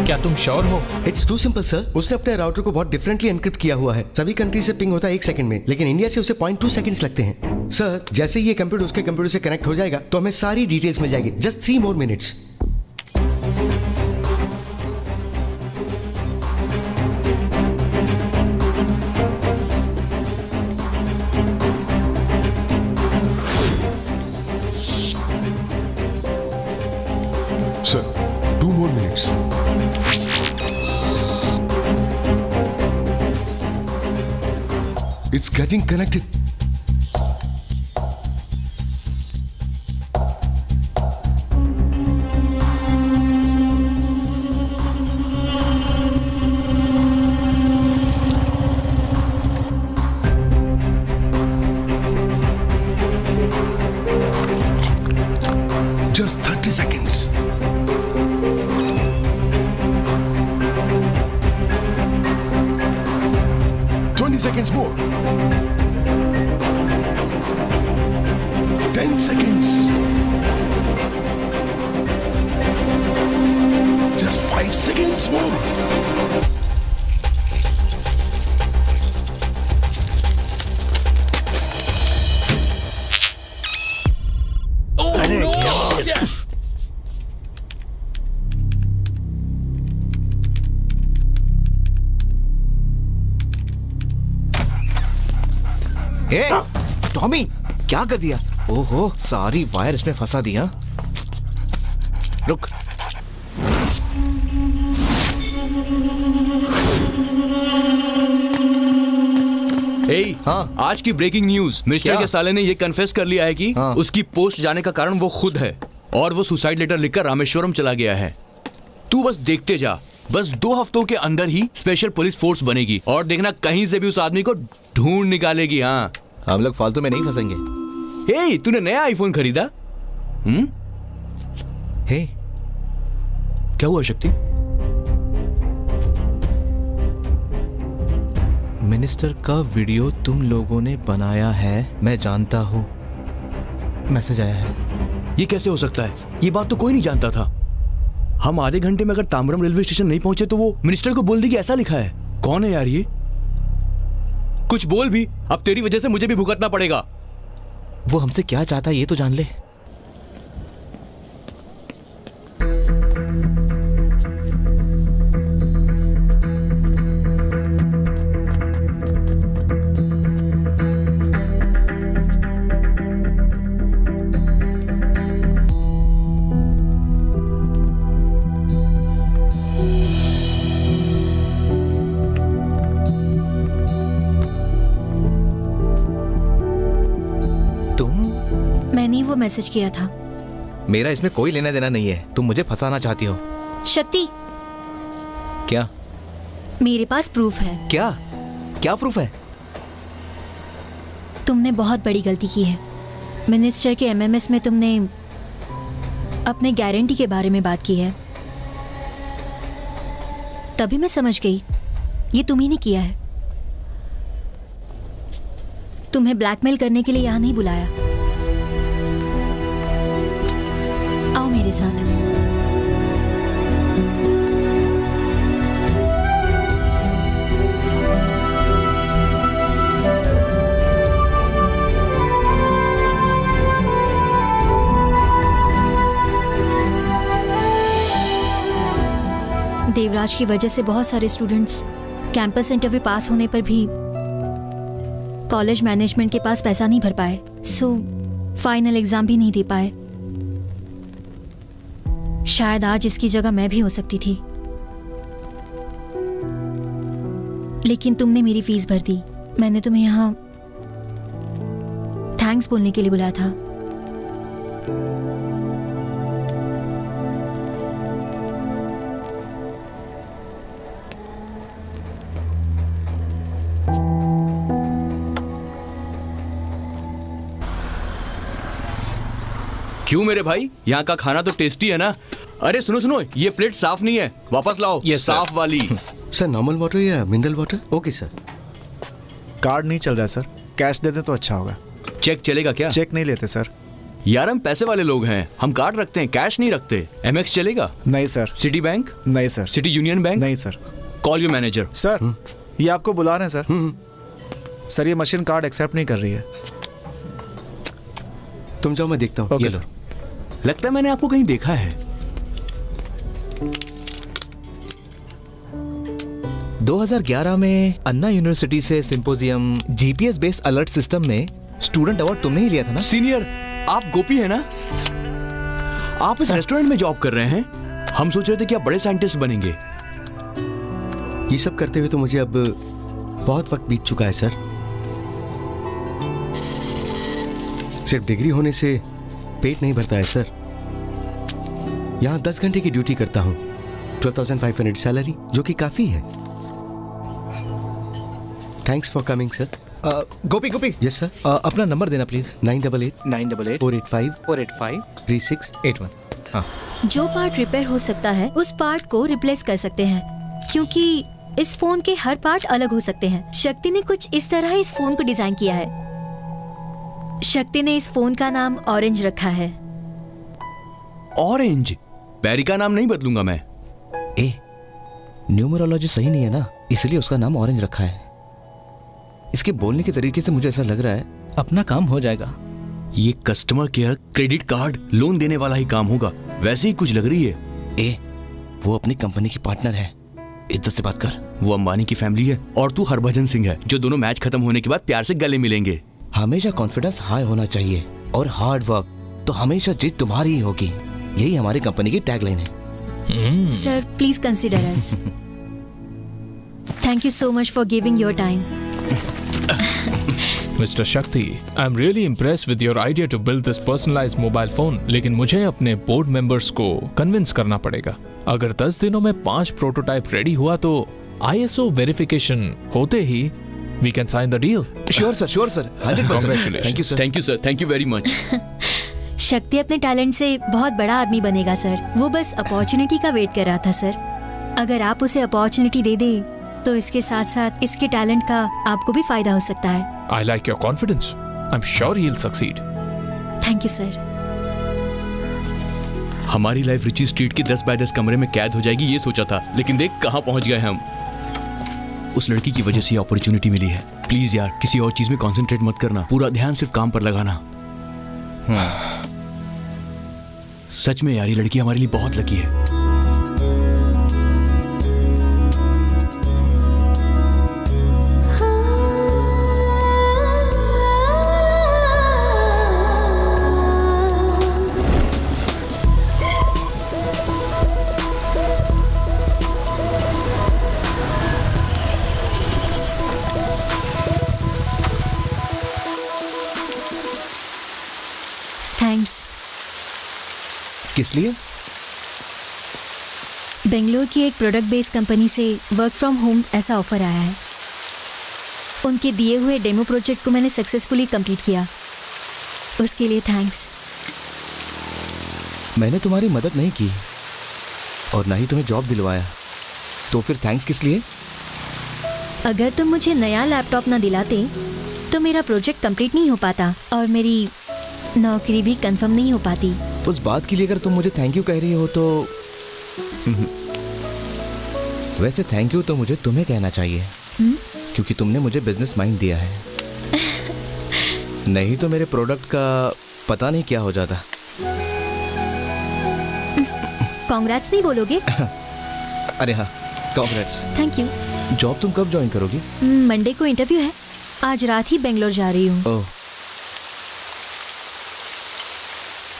क्या तुम श्योर हो? It's too simple sir. उसने अपने राउटर को बहुत डिफरेंटली एनक्रिप्ट किया हुआ है। सभी कंट्री से पिंग होता है 1 सेकंड में, लेकिन इंडिया से उसे 0.2 सेकंड्स लगते हैं। सर, जैसे ही ये कंप्यूटर उसके कंप्यूटर से कनेक्ट हो जाएगा तो हमें सारी डिटेल्स मिल जाएगी। Just 3 more minutes। Sir, 2 more minutes. It's getting connected. Just 30 seconds. Seconds more. 10 seconds. Just 5 seconds more. Oh no! Tommy, क्या कर दिया? ओहो, सारी वायर इसमें फंसा दिया। रुक। हाँ, आज की ब्रेकिंग न्यूज। मिस्टर के साले ने ये कन्फेस कर लिया है कि उसकी पोस्ट जाने का कारण वो खुद है, और वो सुसाइड लेटर लिखकर रामेश्वरम चला गया है। तू बस देखते जा, बस 2 हफ्तों के अंदर ही स्पेशल पुलिस फोर्स बनेगी, और देखना कहीं से भी उस आदमी को ढूंढ निकालेगी। हाँ, हम लोग फालतू में नहीं फंसेंगे। हे, तूने नया आईफोन खरीदा? हे, क्या हुआ शक्ति? मिनिस्टर का वीडियो तुम लोगों ने बनाया है, मैं जानता हूँ। मैसेज आया है। ये कैसे हो सकता है? ये बात तो कोई नहीं जानता था। हम आधे घंटे में अगर ताम्रम रेलवे स्टेशन नहीं पहुंचे तो वो मिनिस्टर को बोल देगी ऐसा लिखा है। कौन है यार ये? कुछ बोल भी, अब तेरी वजह से मुझे भी भुगतना पड़ेगा। वो हमसे क्या चाहता है ये तो जान ले। वो मैसेज किया था। मेरा इसमें कोई लेना देना नहीं है। तुम मुझे फंसाना चाहती हो। शक्ति, क्या? मेरे पास प्रूफ है। क्या? क्या प्रूफ है? तुमने बहुत बड़ी गलती की है। मिनिस्टर के MMS में तुमने अपने गारंटी के बारे में बात की है। तभी मैं समझ गई ये तुम ही ने किया है। तुम्हें ब्लैकमेल करने के लिए यहाँ नहीं बुलाया। आओ मेरे साथ। देवराज की वजह से बहुत सारे स्टूडेंट्स कैंपस इंटरव्यू पास होने पर भी कॉलेज मैनेजमेंट के पास पैसा नहीं भर पाए, सो फाइनल एग्जाम भी नहीं दे पाए। शायद आज इसकी जगह मैं भी हो सकती थी, लेकिन तुमने मेरी फीस भर दी। मैंने तुम्हें यहाँ थैंक्स बोलने के लिए बुलाया था। क्यों मेरे भाई, यहाँ का खाना तो टेस्टी है ना। अरे सुनो सुनो, ये प्लेट साफ नहीं है, वापस लाओ। ये साफ वाली। सर नॉर्मल वाटर या mineral water? Okay sir. Card नहीं चल रहा है सर, कैश दे दें तो अच्छा होगा। चेक चलेगा क्या? चेक नहीं लेते सर। यार हम पैसे वाले लोग हैं, हम कार्ड रखते हैं, कैश नहीं रखते। MX चलेगा? नहीं सर। City bank? नहीं सर। City union bank? नहीं sir. Call your manager. Sir ये आपको बुला रहे हैं सर। सर ये मशीन कार्ड एक्सेप्ट नहीं कर रही है। तुम जाओ, मैं देखता हूँ। Okay sir. लगता है मैंने आपको कहीं देखा है। 2011 में अन्ना यूनिवर्सिटी से symposium GPS based alert system में स्टूडेंट अवार्ड तुमने ही लिया था ना? सीनियर, आप गोपी है ना? आप इस रेस्टोरेंट में जॉब कर रहे हैं। हम सोच रहे थे कि आप बड़े साइंटिस्ट बनेंगे। ये सब करते हुए तो मुझे अब बहुत वक्त बीत चुका है सर। सिर्फ डिग्री होने से पेट नहीं भरता है सर। यहाँ 10 घंटे की ड्यूटी करता हूँ, 12,500 सैलरी, जो कि काफी है। Thanks for coming sir. Gopi Gopi. Yes sir. अपना नंबर देना प्लीज। 988 485 3681। हाँ। जो पार्ट रिपेयर हो सकता है उस पार्ट को रिप्लेस कर सकते हैं, क्योंकि इस फोन के हर पार्ट अलग हो सकते हैं। शक्ति ने कुछ इस तरह इस फोन को डिजाइन किया है। शक्ति ने इस फोन का नाम ऑरेंज रखा है। ऑरेंज? बैरी का नाम नहीं बदलूंगा मैं। न्यूमरोलॉजी सही नहीं है ना, इसलिए उसका नाम ऑरेंज रखा है। इसके बोलने के तरीके से मुझे ऐसा लग रहा है अपना काम हो जाएगा। ये customer care, credit card, loan देने वाला ही काम होगा। वैसे ही कुछ लग रही है। वो अपनी कंपनी की पार्टनर है, इज्जत से बात कर। वो अंबानी की फैमिली है और तू हरभजन सिंह है, जो दोनों मैच खत्म होने के बाद प्यार से गले मिलेंगे। हमेशा कॉन्फिडेंस हाई होना चाहिए और हार्ड वर्क, तो हमेशा जीत तुम्हारी ही होगी। यही हमारी कंपनी की टैगलाइन है। Sir please consider us. Thank you so much for giving your time. Mr. Shakti, I'm really impressed with your idea to build this personalized mobile phone. लेकिन मुझे अपने बोर्ड मेंबर्स को कन्विंस करना पड़ेगा। अगर 10 दिनों में 5 प्रोटोटाइप रेडी हुआ तो ISO वेरिफिकेशन होते ही we can sign the deal. Sure sir, 100%. Congratulations. Thank you sir. Thank you sir, thank you very much. शक्ति अपने टैलेंट से बहुत बड़ा आदमी बनेगा सर। वो बस अपॉर्चुनिटी का वेट कर रहा था सर। अगर आप उसे अपॉर्चुनिटी दे दे तो इसके साथ साथ इसके टैलेंट का आपको भी फायदा हो सकता है। I like your confidence. I'm sure he'll succeed. Thank you sir. हमारी लाइफ रिची स्ट्रीट के 10 बाय 10 कमरे में कैद हो जाएगी, ये सोचा था, लेकिन देख कहाँ पहुंच गए हम। उस लड़की की वजह से ये अपॉर्चुनिटी मिली है। प्लीज यार, किसी और चीज में कंसंट्रेट मत करना, पूरा ध्यान सिर्फ काम पर लगाना। सच में यार, ये लड़की हमारे लिए बहुत लकी है। थैंक्स। किस लिए? बेंगलोर की एक प्रोडक्ट बेस्ड कंपनी से वर्क फ्रॉम होम ऐसा ऑफर आया है। उनके दिए हुए डेमो प्रोजेक्ट को मैंने सक्सेसफुली कंप्लीट किया, उसके लिए थैंक्स। मैंने तुम्हारी मदद नहीं की और ना ही तुम्हें जॉब दिलवाया, तो फिर थैंक्स किस लिए? अगर तुम मुझे नया लैपटॉप ना दिलाते तो मेरा प्रोजेक्ट कंप्लीट नहीं हो पाता और मेरी नौकरी भी कंफर्म नहीं हो पाती। उस बात के लिए अगर तुम मुझे थैंक यू कह रही हो तो वैसे थैंक यू तो मुझे तुम्हें कहना चाहिए, क्योंकि तुमने मुझे बिजनेस माइंड दिया है। नहीं तो मेरे प्रोडक्ट का पता नहीं क्या हो जाता। कांग्रेट्स नहीं बोलोगे? अरे हाँ, कांग्रेट्स। Thank you. जॉब तुम कब ज्वाइन करोगी? मंडे को इंटरव्यू है, आज रात ही बेंगलोर जा रही हूँ। ओह,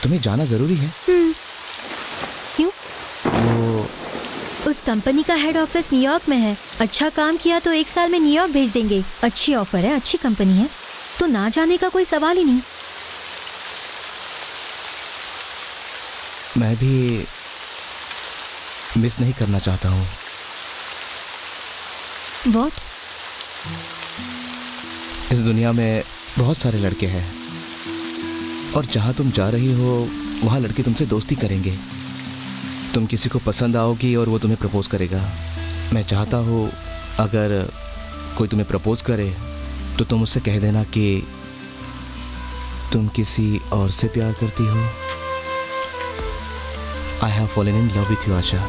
तुम्हें जाना जरूरी है? क्यों? वो उस कंपनी का हेड ऑफिस न्यूयॉर्क में है। अच्छा काम किया तो 1 साल में न्यूयॉर्क भेज देंगे। अच्छी ऑफर है, अच्छी कंपनी है, तो ना जाने का कोई सवाल ही नहीं। मैं भी मिस नहीं करना चाहता हूँ। What? इस दुनिया में बहुत सारे लड़के हैं और जहाँ तुम जा रही हो वहाँ लड़के तुमसे दोस्ती करेंगे। तुम किसी को पसंद आओगी और वो तुम्हें प्रपोज करेगा। मैं चाहता हूँ अगर कोई तुम्हें प्रपोज करे तो तुम उससे कह देना कि तुम किसी और से प्यार करती हो। I have fallen in love with you Asha.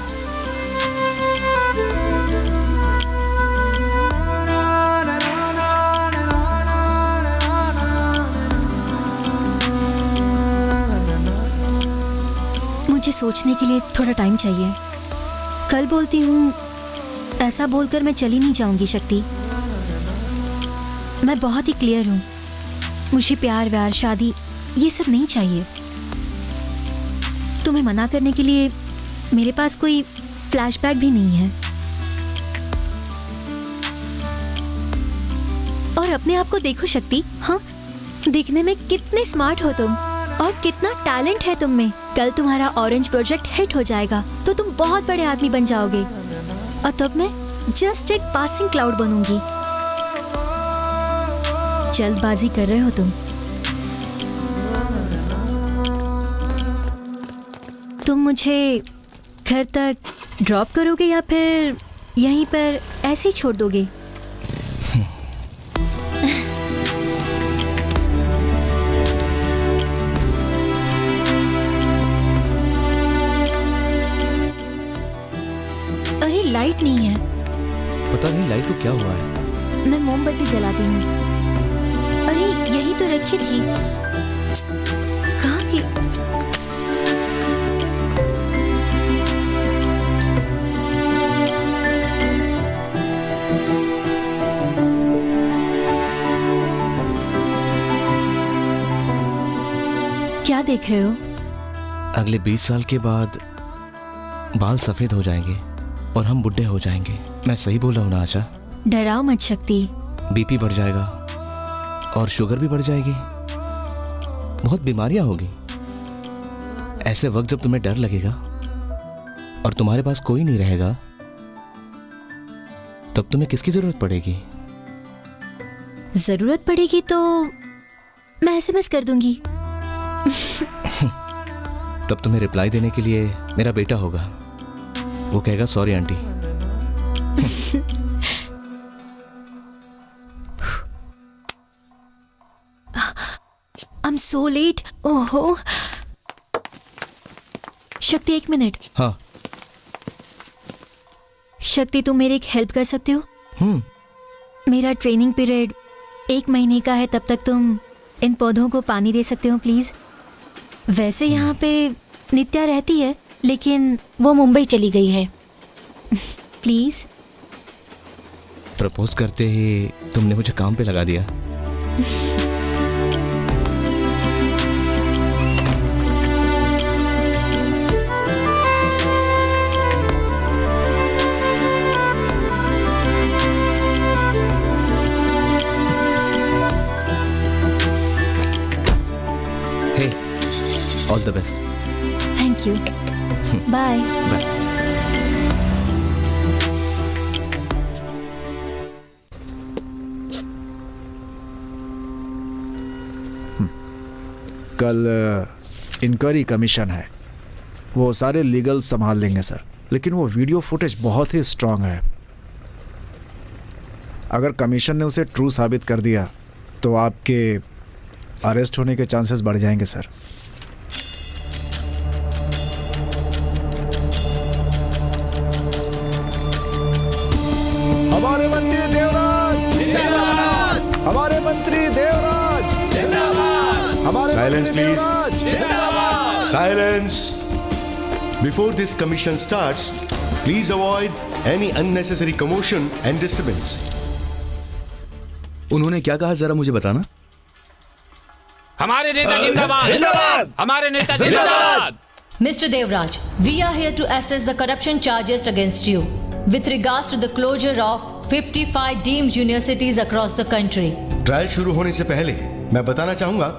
मुझे सोचने के लिए थोड़ा टाइम चाहिए। कल बोलती हूँ, ऐसा बोलकर मैं चली नहीं जाऊंगी शक्ति। मैं बहुत ही क्लियर हूँ, मुझे प्यार व्यार शादी ये सब नहीं चाहिए। तुम्हें मना करने के लिए मेरे पास कोई फ्लैशबैक भी नहीं है। और अपने आप को देखो शक्ति, हाँ, दिखने में कितने स्मार्ट हो तुम और कितना टैलेंट है तुम में। कल तुम्हारा ऑरेंज प्रोजेक्ट हिट हो जाएगा तो तुम बहुत बड़े आदमी बन जाओगे और तब मैं जस्ट एक पासिंग क्लाउड बनूंगी। जल्दबाजी कर रहे हो तुम। तुम मुझे घर तक ड्रॉप करोगे या फिर यहीं पर ऐसे ही छोड़ दोगे? अरे लाइट नहीं है। पता नहीं लाइट को क्या हुआ है। मैं मोमबत्ती जलाती हूँ। अरे यही तो रखी थी, कहाँ की? क्या देख रहे हो? अगले 20 साल के बाद बाल सफेद हो जाएंगे और हम बुढ़े हो जाएंगे। मैं सही बोल रहा हूँ ना आशा? डराओ मत शक्ति। बीपी बढ़ जाएगा और शुगर भी बढ़ जाएगी, बहुत बीमारियां होगी। ऐसे वक्त जब तुम्हें डर लगेगा और तुम्हारे पास कोई नहीं रहेगा, तब तुम्हें किसकी जरूरत पड़ेगी? जरूरत पड़ेगी तो मैं एसएमएस कर दूंगी। तब तुम्हें रिप्लाई देने के लिए मेरा बेटा होगा। वो कहेगा sorry aunty. I'm so late. ओहो। शक्ति 1 मिनट। हाँ। शक्ति तुम मेरी एक हेल्प कर सकते हो? मेरा ट्रेनिंग पीरियड 1 महीने का है, तब तक तुम इन पौधों को पानी दे सकते हो प्लीज? वैसे यहाँ पे नित्या रहती है लेकिन वो मुंबई चली गई है। प्लीज। प्रपोज करते ही तुमने मुझे काम पे लगा दिया। Hey, all the best. Thank you. Bye. Bye. कल इंक्वायरी कमीशन है, वो सारे लीगल संभाल लेंगे सर, लेकिन वो वीडियो फुटेज बहुत ही स्ट्रांग है। अगर कमीशन ने उसे ट्रू साबित कर दिया तो आपके अरेस्ट होने के चांसेस बढ़ जाएंगे sir. Silence, please. Silence. Before this commission starts, please avoid any unnecessary commotion and disturbance. उन्होंने क्या कहा जरा मुझे बताना। हमारे नेता जिंदाबाद, हमारे नेता जिंदाबाद। Mr. Devraj, we are here to assess the corruption charges against you with regards to the closure of 55 deemed universities across the country. Trial शुरू होने से पहले मैं बताना चाहूंगा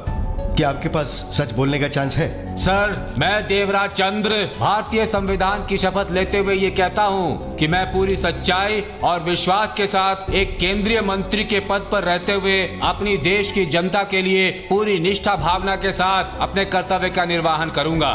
कि आपके पास सच बोलने का चांस है। सर, मैं देवराज चंद्र भारतीय संविधान की शपथ लेते हुए ये कहता हूँ कि मैं पूरी सच्चाई और विश्वास के साथ एक केंद्रीय मंत्री के पद पर रहते हुए अपनी देश की जनता के लिए पूरी निष्ठा भावना के साथ अपने कर्तव्य का निर्वहन करूंगा।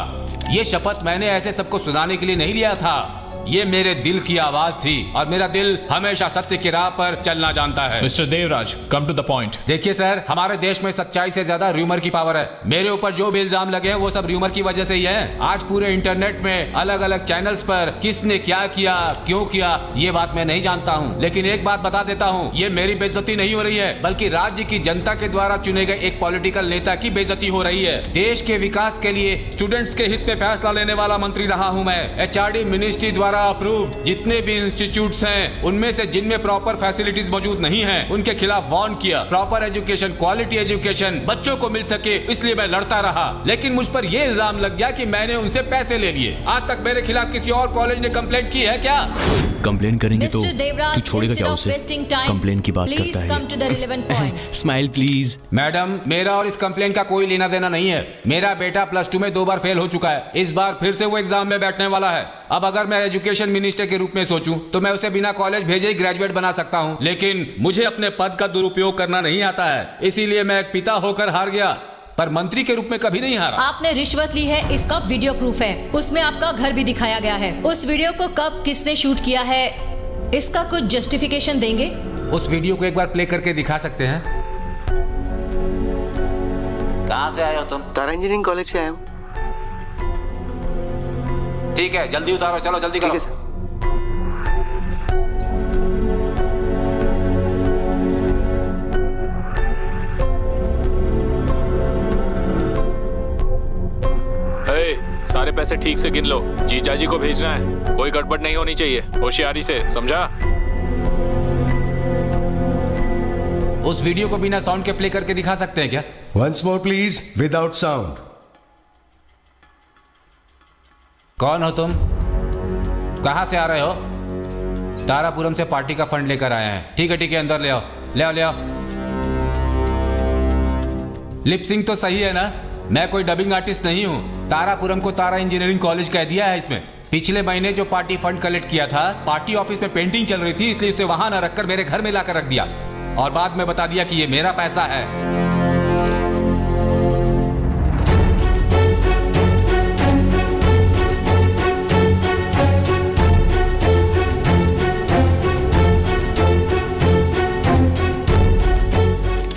ये शपथ मैंने ऐसे सबको सुनाने के लिए नहीं लिया था, ये मेरे दिल की आवाज थी और मेरा दिल हमेशा सत्य की राह पर चलना जानता है। Mister Devraj, come to the point. देखिए सर, हमारे देश में सच्चाई से ज्यादा र्यूमर की पावर है। मेरे ऊपर जो भी इल्जाम लगे हैं वो सब र्यूमर की वजह से ही है। आज पूरे इंटरनेट में अलग अलग चैनल्स पर किसने क्या किया, क्यों किया, ये बात मैं नहीं जानता हूँ, लेकिन एक बात बता देता हूँ, ये मेरी बेइज्जती नहीं हो रही है, बल्कि राज्य की जनता के द्वारा चुने गए एक पॉलिटिकल नेता की बेइज्जती हो रही है। देश के विकास के लिए स्टूडेंट्स के हित में फैसला लेने वाला मंत्री रहा हूँ मैं। HRD मिनिस्ट्री द्वारा अप्रूव्ड जितने भी इंस्टीट्यूट्स हैं, उनमें से जिनमें प्रॉपर फैसिलिटीज मौजूद नहीं हैं, उनके खिलाफ वार्न किया। प्रॉपर एजुकेशन, क्वालिटी एजुकेशन बच्चों को मिल सके, इसलिए मैं लड़ता रहा। लेकिन मुझ पर यह इल्जाम लग गया कि मैंने उनसे पैसे ले लिए। आज तक मेरे खिलाफ किसी और कॉलेज ने कंप्लेंट की है क्या? कंप्लेन करेंगे तो Mr. Devraj, तू छोड़ेगा क्या instead of उसे? wasting time, कंप्लेन की बात please करता come to the relevant है। points. Smile please. मैडम, मेरा और इस कंप्लेन का कोई लेना देना नहीं है। मेरा बेटा +2 में 2 बार फेल हो चुका है। इस बार फिर से वो एग्जाम में बैठने वाला है। अब अगर मैं एजुकेशन मिनिस्टर के रूप में सोचूं तो मैं उसे बिना कॉलेज भेजे ही ग्रेजुएट बना सकता हूं, लेकिन मुझे अपने पद का दुरुपयोग करना नहीं आता है। इसीलिए मैं एक पिता होकर हार गया, पर मंत्री के रूप में कभी नहीं हारा। आपने रिश्वत ली है, इसका वीडियो प्रूफ है। उसमें आपका घर भी दिखाया गया है। उस वीडियो को कब किसने शूट किया है, इसका कुछ जस्टिफिकेशन देंगे? उस वीडियो को एक बार प्ले करके दिखा सकते हैं? कहाँ से आए हो तुम? तारा इंजीनियरिंग कॉलेज से आया हूँ। ठीक है, जल्दी उतारो, चलो जल्दी करो। ठीक है सर। सारे पैसे ठीक से गिन लो, जीजा जी को भेजना है। कोई गड़बड़ नहीं होनी चाहिए, होशियारी से, समझा? उस वीडियो को बिना साउंड के प्ले करके दिखा सकते हैं क्या? Once more please, without sound. कौन हो तुम? कहां से आ रहे हो? तारापुरम से पार्टी का फंड लेकर आए हैं। ठीक है, अंदर ले आओ, ले आओ, ले आओ। लिपसिंग तो सही है ना? मैं कोई डबिंग आर्टिस्ट नहीं हूँ। तारापुरम को तारा इंजीनियरिंग कॉलेज कह दिया है इसमें। पिछले महीने जो पार्टी फंड कलेक्ट किया था, पार्टी ऑफिस में पेंटिंग चल रही थी, इसलिए उसे वहां न रखकर मेरे घर में लाकर रख दिया और बाद में बता दिया कि ये मेरा पैसा है।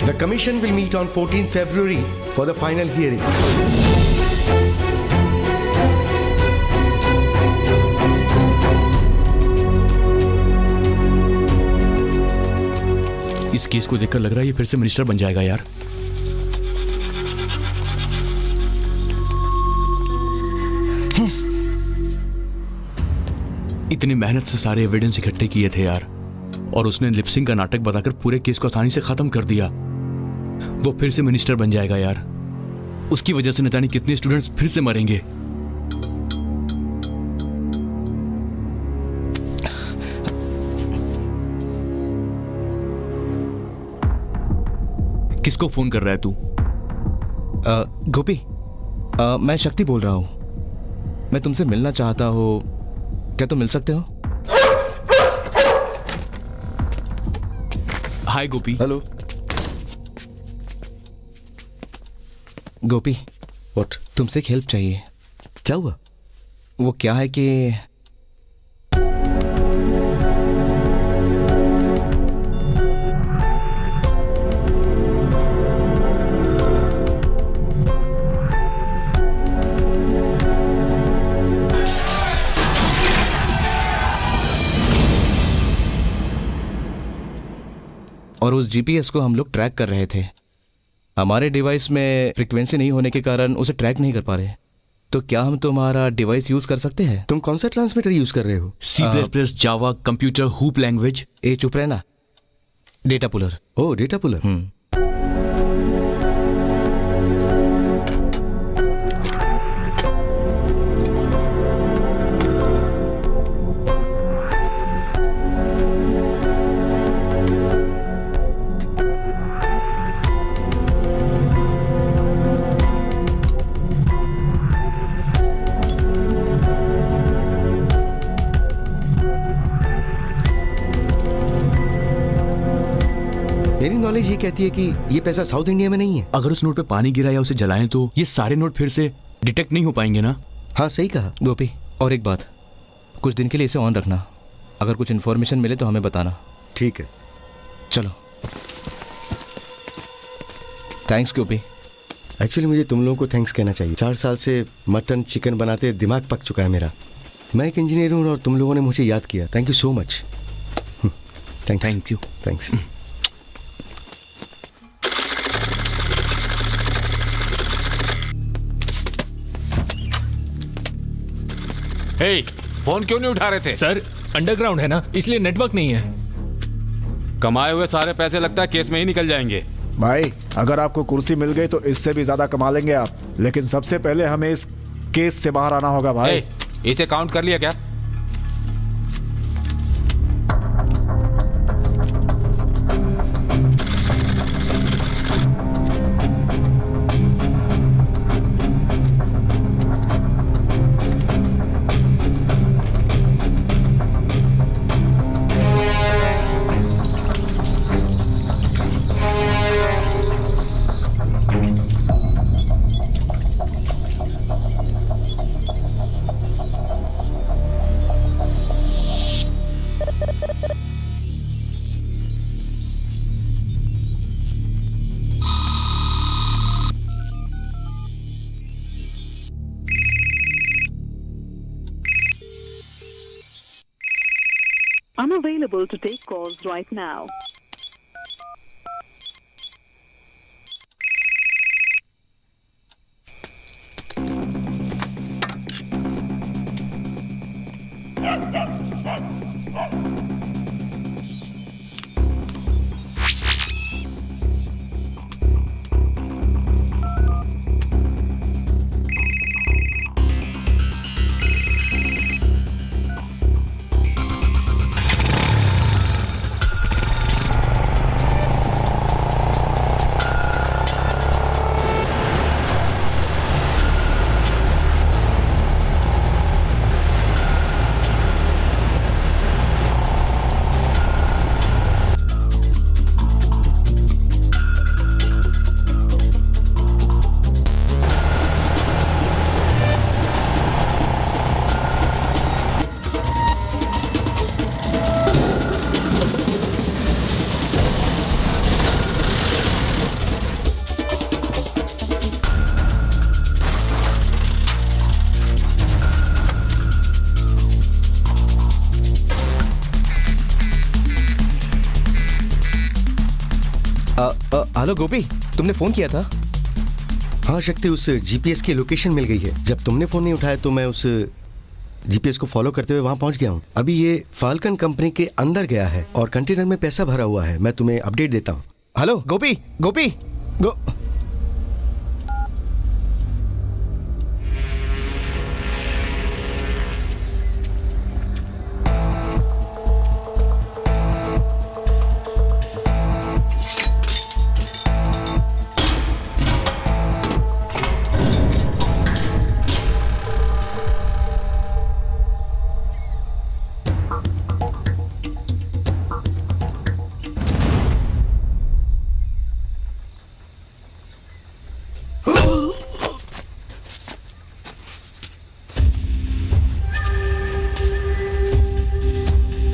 The commission will meet on 14th February for the final hearing. इस केस को देखकर लग रहा है ये फिर से मिनिस्टर बन जाएगा यार। इतनी मेहनत से सारे एविडेंस इकट्ठे किए थे यार, और उसने लिपसिंग का नाटक बताकर पूरे केस को आसानी से खत्म कर दिया। वो फिर से मिनिस्टर बन जाएगा यार। उसकी वजह से न जाने कितने स्टूडेंट्स फिर से मरेंगे। किसको फोन कर रहा है तू? गोपी, मैं शक्ति बोल रहा हूँ। मैं तुमसे मिलना चाहता हूँ, क्या तुम मिल सकते हो? Hi Gopi. Hello Gopi. What? तुमसे एक हेल्प चाहिए। क्या हुआ? वो क्या है कि और उस जीपीएस को हम लोग ट्रैक कर रहे थे। हमारे डिवाइस में फ्रीक्वेंसी नहीं होने के कारण उसे ट्रैक नहीं कर पा रहे। तो क्या हम तुम्हारा डिवाइस यूज कर सकते हैं? तुम कौन सा ट्रांसमीटर यूज कर रहे हो? C++, Java, computer, hoop language. ए चुप रहना। Data puller. ओह, डेटा पुलर। मेरी नॉलेज ये कहती है कि ये पैसा साउथ इंडिया में नहीं है। अगर उस नोट पे पानी गिरा या उसे जलाएं तो ये सारे नोट फिर से डिटेक्ट नहीं हो पाएंगे ना? हाँ, सही कहा। गोपी, और एक बात, कुछ दिन के लिए इसे ऑन रखना। अगर कुछ इन्फॉर्मेशन मिले तो हमें बताना। ठीक है, चलो। थैंक्स गोपी। एक्चुअली मुझे तुम लोगों को थैंक्स कहना चाहिए। 4 साल से मटन चिकन बनाते दिमाग पक चुका है मेरा। मैं एक इंजीनियर हूँ और तुम लोगों ने मुझे याद किया। Thank you so much. Thank you. Thanks. Hey, phone क्यों नहीं उठा रहे थे? सर, अंडरग्राउंड है ना, इसलिए नेटवर्क नहीं है। कमाए हुए सारे पैसे लगता है केस में ही निकल जाएंगे। भाई, अगर आपको कुर्सी मिल गई तो इससे भी ज्यादा कमा लेंगे आप, लेकिन सबसे पहले हमें इस केस से बाहर आना होगा भाई। हे, इसे काउंट कर लिया क्या? Unavailable to take calls right now. Hello Gopi, तुमने फोन किया था? हाँ शक्ति, उस जीपीएस की लोकेशन मिल गई है। जब तुमने फोन नहीं उठाया तो मैं उस जीपीएस को फॉलो करते हुए वहां पहुंच गया हूँ। अभी ये फाल्कन कंपनी के अंदर गया है और कंटेनर में पैसा भरा हुआ है। मैं तुम्हें अपडेट देता हूँ। हेलो गोपी, गोपी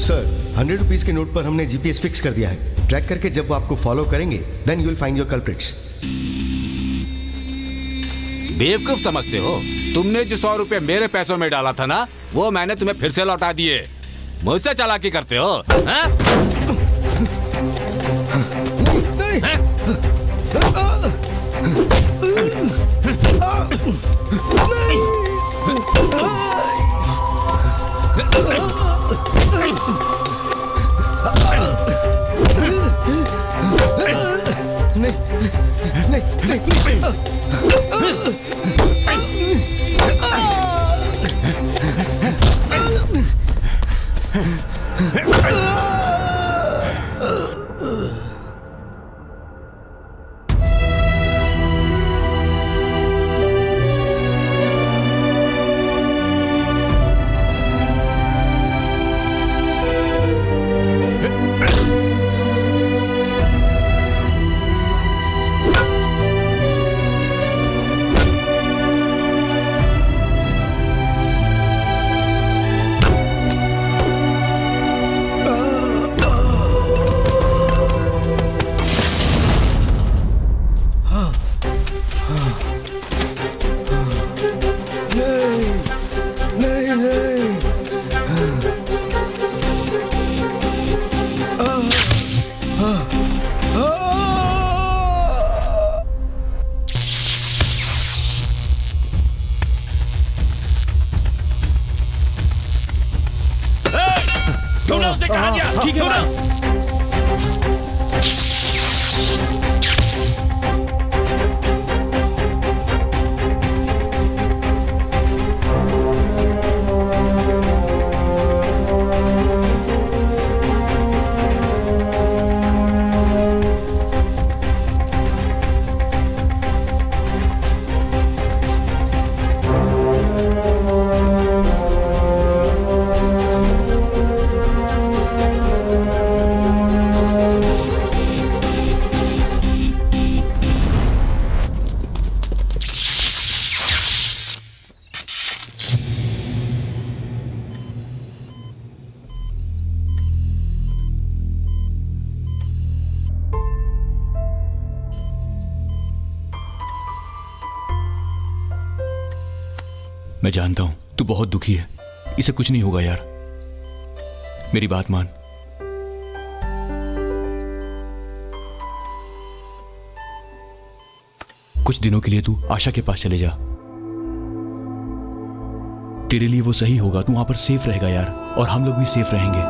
सर, 100 रुपीज के नोट पर हमने जीपीएस फिक्स कर दिया है। ट्रैक करके जब वो आपको फॉलो करेंगे then you will find your culprits. बेवकूफ समझते हो? तुमने जो 100 रुपए मेरे पैसों में डाला था ना, वो मैंने तुम्हें फिर से लौटा दिए। मुझसे चालाकी करते हो? हाँ? ढूंढो उसे, कहाँ गया? ठीक है ढूंढो। मैं जानता हूं तू बहुत दुखी है, इसे कुछ नहीं होगा यार, मेरी बात मान। कुछ दिनों के लिए तू आशा के पास चले जा, तेरे लिए वो सही होगा, तू वहां पर सेफ रहेगा यार, और हम लोग भी सेफ रहेंगे।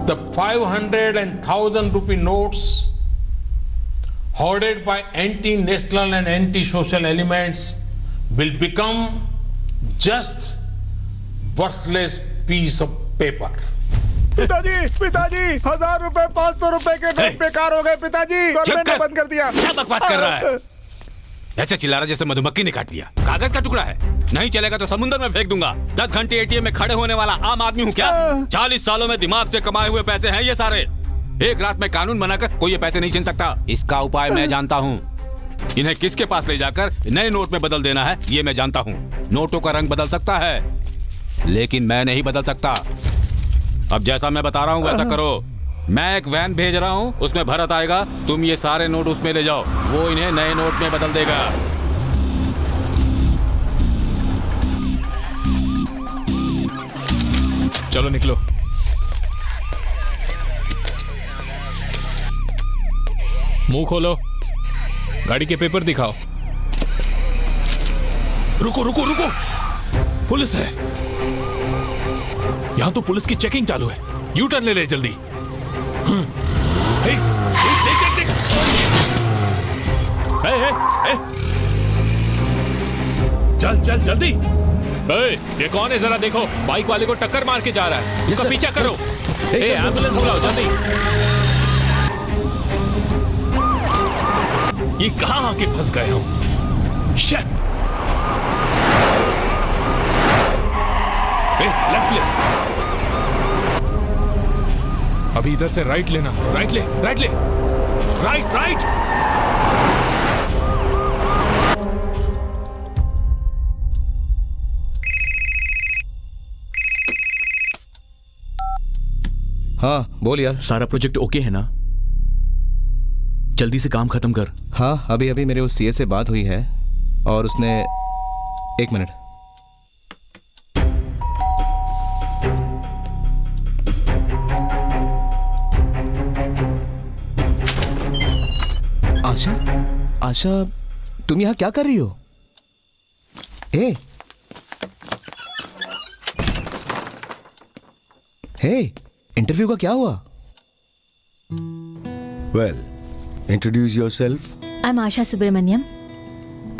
The 500 and 1000 rupee notes hoarded by anti-national and anti-social elements will become just worthless piece of paper. पिताजी, पिताजी, 1000 रुपए, 500 रुपए के नोट बेकार हो गए पिताजी, गवर्नमेंट ने बंद कर दिया। क्या बकवास कर रहा है? ऐसे चिल्ला रहा जैसे मधुमक्खी ने काट दिया। कागज का टुकड़ा है, नहीं चलेगा तो समुद्र में फेंक दूंगा। 10 घंटे एटीएम में खड़े होने वाला आम आदमी हूँ क्या? 40 सालों में दिमाग से कमाए हुए पैसे हैं ये सारे। एक रात में कानून बनाकर कोई ये पैसे नहीं छीन सकता। इसका उपाय मैं जानता हूँ। इन्हें किसके पास ले जाकर नए नोट में बदल देना है ये मैं जानता हूँ। नोटों का रंग बदल सकता है, लेकिन मैं नहीं बदल सकता। अब जैसा मैं बता रहा हूँ वैसा करो। मैं एक वैन भेज रहा हूँ, उसमें भरत आएगा, तुम ये सारे नोट उसमें ले जाओ, वो इन्हें नए नोट में बदल देगा। चलो निकलो। मुंह खोलो, गाड़ी के पेपर दिखाओ। रुको रुको रुको, पुलिस है यहां, तो पुलिस की चेकिंग चालू है। यू टर्न ले ले जल्दी। देख देख देख। चल चल जल्दी। ये कौन है जरा देखो, बाइक वाले को टक्कर मार के जा रहा है, उसका पीछा करो। एम्बुलेंस बुलाओ जल्दी। ये कहां आके फंस गए हो? शिट! लेफ्ट ले, अभी इधर से राइट लेना। राइट ले, राइट ले, राइट राइट। हाँ बोल यार। सारा प्रोजेक्ट ओके है ना? जल्दी से काम खत्म कर। हाँ अभी अभी मेरे उस सीए से बात हुई है और उसने, एक मिनट, आशा, आशा तुम यहाँ क्या कर रही हो? हे, इंटरव्यू का क्या हुआ? Well, Introduce yourself. I'm Asha Subramaniam.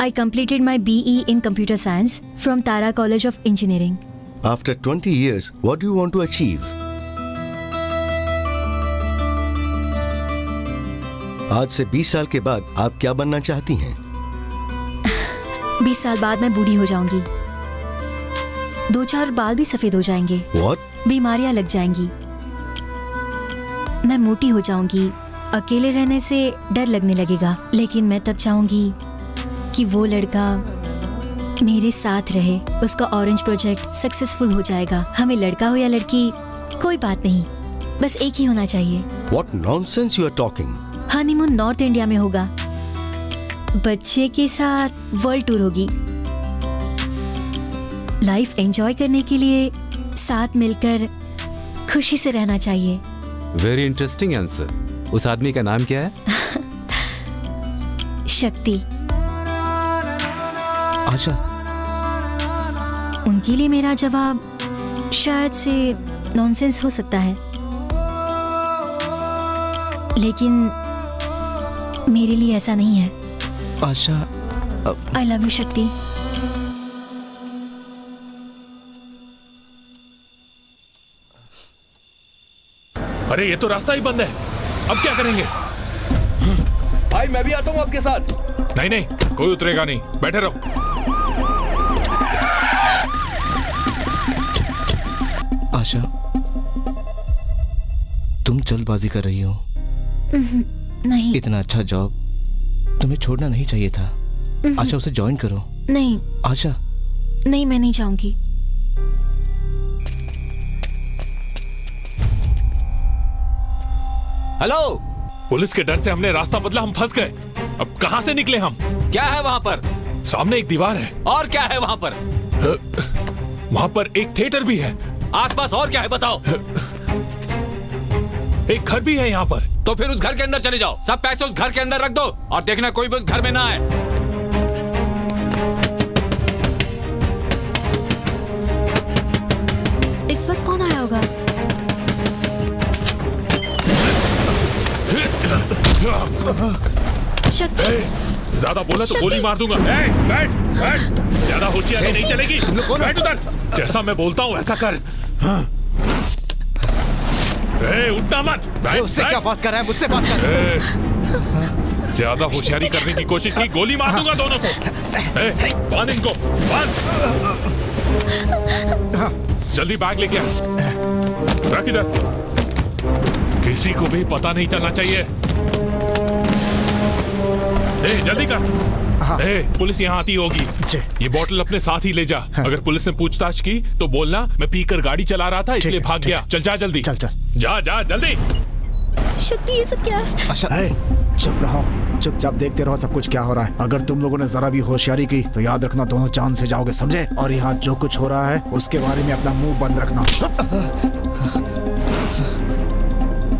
I completed my BE in Computer Science from Tara College of Engineering. After 20 years, what do you want to achieve? आज से 20 साल के बाद आप क्या बनना चाहती हैं? 20 साल बाद मैं बूढ़ी हो जाऊंगी। 2-4 बाल भी सफेद हो जाएंगे। What? बीमारियां लग जाएंगी। मैं मोटी हो जाऊंगी। अकेले रहने से डर लगने लगेगा। लेकिन मैं तब चाहूंगी कि वो लड़का मेरे साथ रहे। उसका ऑरेंज प्रोजेक्ट सक्सेसफुल हो जाएगा। हमें लड़का हो या लड़की कोई बात नहीं, बस एक ही होना चाहिए। What nonsense you are talking? Honeymoon north India में होगा। बच्चे के साथ वर्ल्ड टूर होगी। लाइफ एंजॉय करने के लिए साथ मिलकर खुशी से रहना चाहिए। Very interesting answer. उस आदमी का नाम क्या है? शक्ति। आशा, उनके लिए मेरा जवाब शायद से नॉनसेंस हो सकता है, लेकिन मेरे लिए ऐसा नहीं है। आशा, आई लव यू शक्ति। अरे ये तो रास्ता ही बंद है, अब क्या करेंगे? भाई मैं भी आता हूँ आपके साथ। नहीं नहीं, कोई उतरेगा नहीं, बैठे रहो। आशा, तुम जल्दबाजी कर रही हो। नहीं। इतना अच्छा जॉब तुम्हें छोड़ना नहीं चाहिए था। आशा, उसे ज्वाइन करो। नहीं आशा। नहीं, मैं नहीं चाहूंगी। हेलो। पुलिस के डर से हमने रास्ता बदला, हम फंस गए। अब कहां से निकले हम? क्या है वहां पर? सामने एक दीवार है। और क्या है वहां पर? वहां पर एक थिएटर भी है। आसपास और क्या है बताओ? एक घर भी है यहाँ पर। तो फिर उस घर के अंदर चले जाओ। सब पैसे उस घर के अंदर रख दो और देखना कोई भी उस घर में ना आए। इस वक्त कौन आया होगा? शक्ति। ज्यादा बोला तो गोली मार दूंगा। बैठ बैठ, ज्यादा होशियारी नहीं चलेगी। बैठ उधर। जैसा मैं बोलता हूँ ऐसा कर। उठना मत। उससे क्या बात कर रहा है? मुझसे बात कर। ज्यादा होशियारी करने की कोशिश की, गोली मार दूंगा दोनों को। बांध इनको, बांध। जल्दी बैग लेके आ। रख इधर। किसी को भी पता नहीं चलना चाहिए। जल्दी कर। पुलिस यहाँ आती होगी। ये बोतल अपने साथ ही ले जा। अगर पुलिस ने पूछताछ की तो बोलना मैं पीकर गाड़ी चला रहा था इसलिए भाग गया। चल जा जल्दी। चल चल जा जा जल्दी। शक्ति, ये सब क्या है? चुप रहो, चुपचाप देखते रहो सब कुछ क्या हो रहा है। अगर तुम लोगों ने जरा भी होशियारी की तो याद रखना दोनों जान से जाओगे, समझे? और यहाँ जो कुछ हो रहा है उसके बारे में अपना मुंह बंद रखना।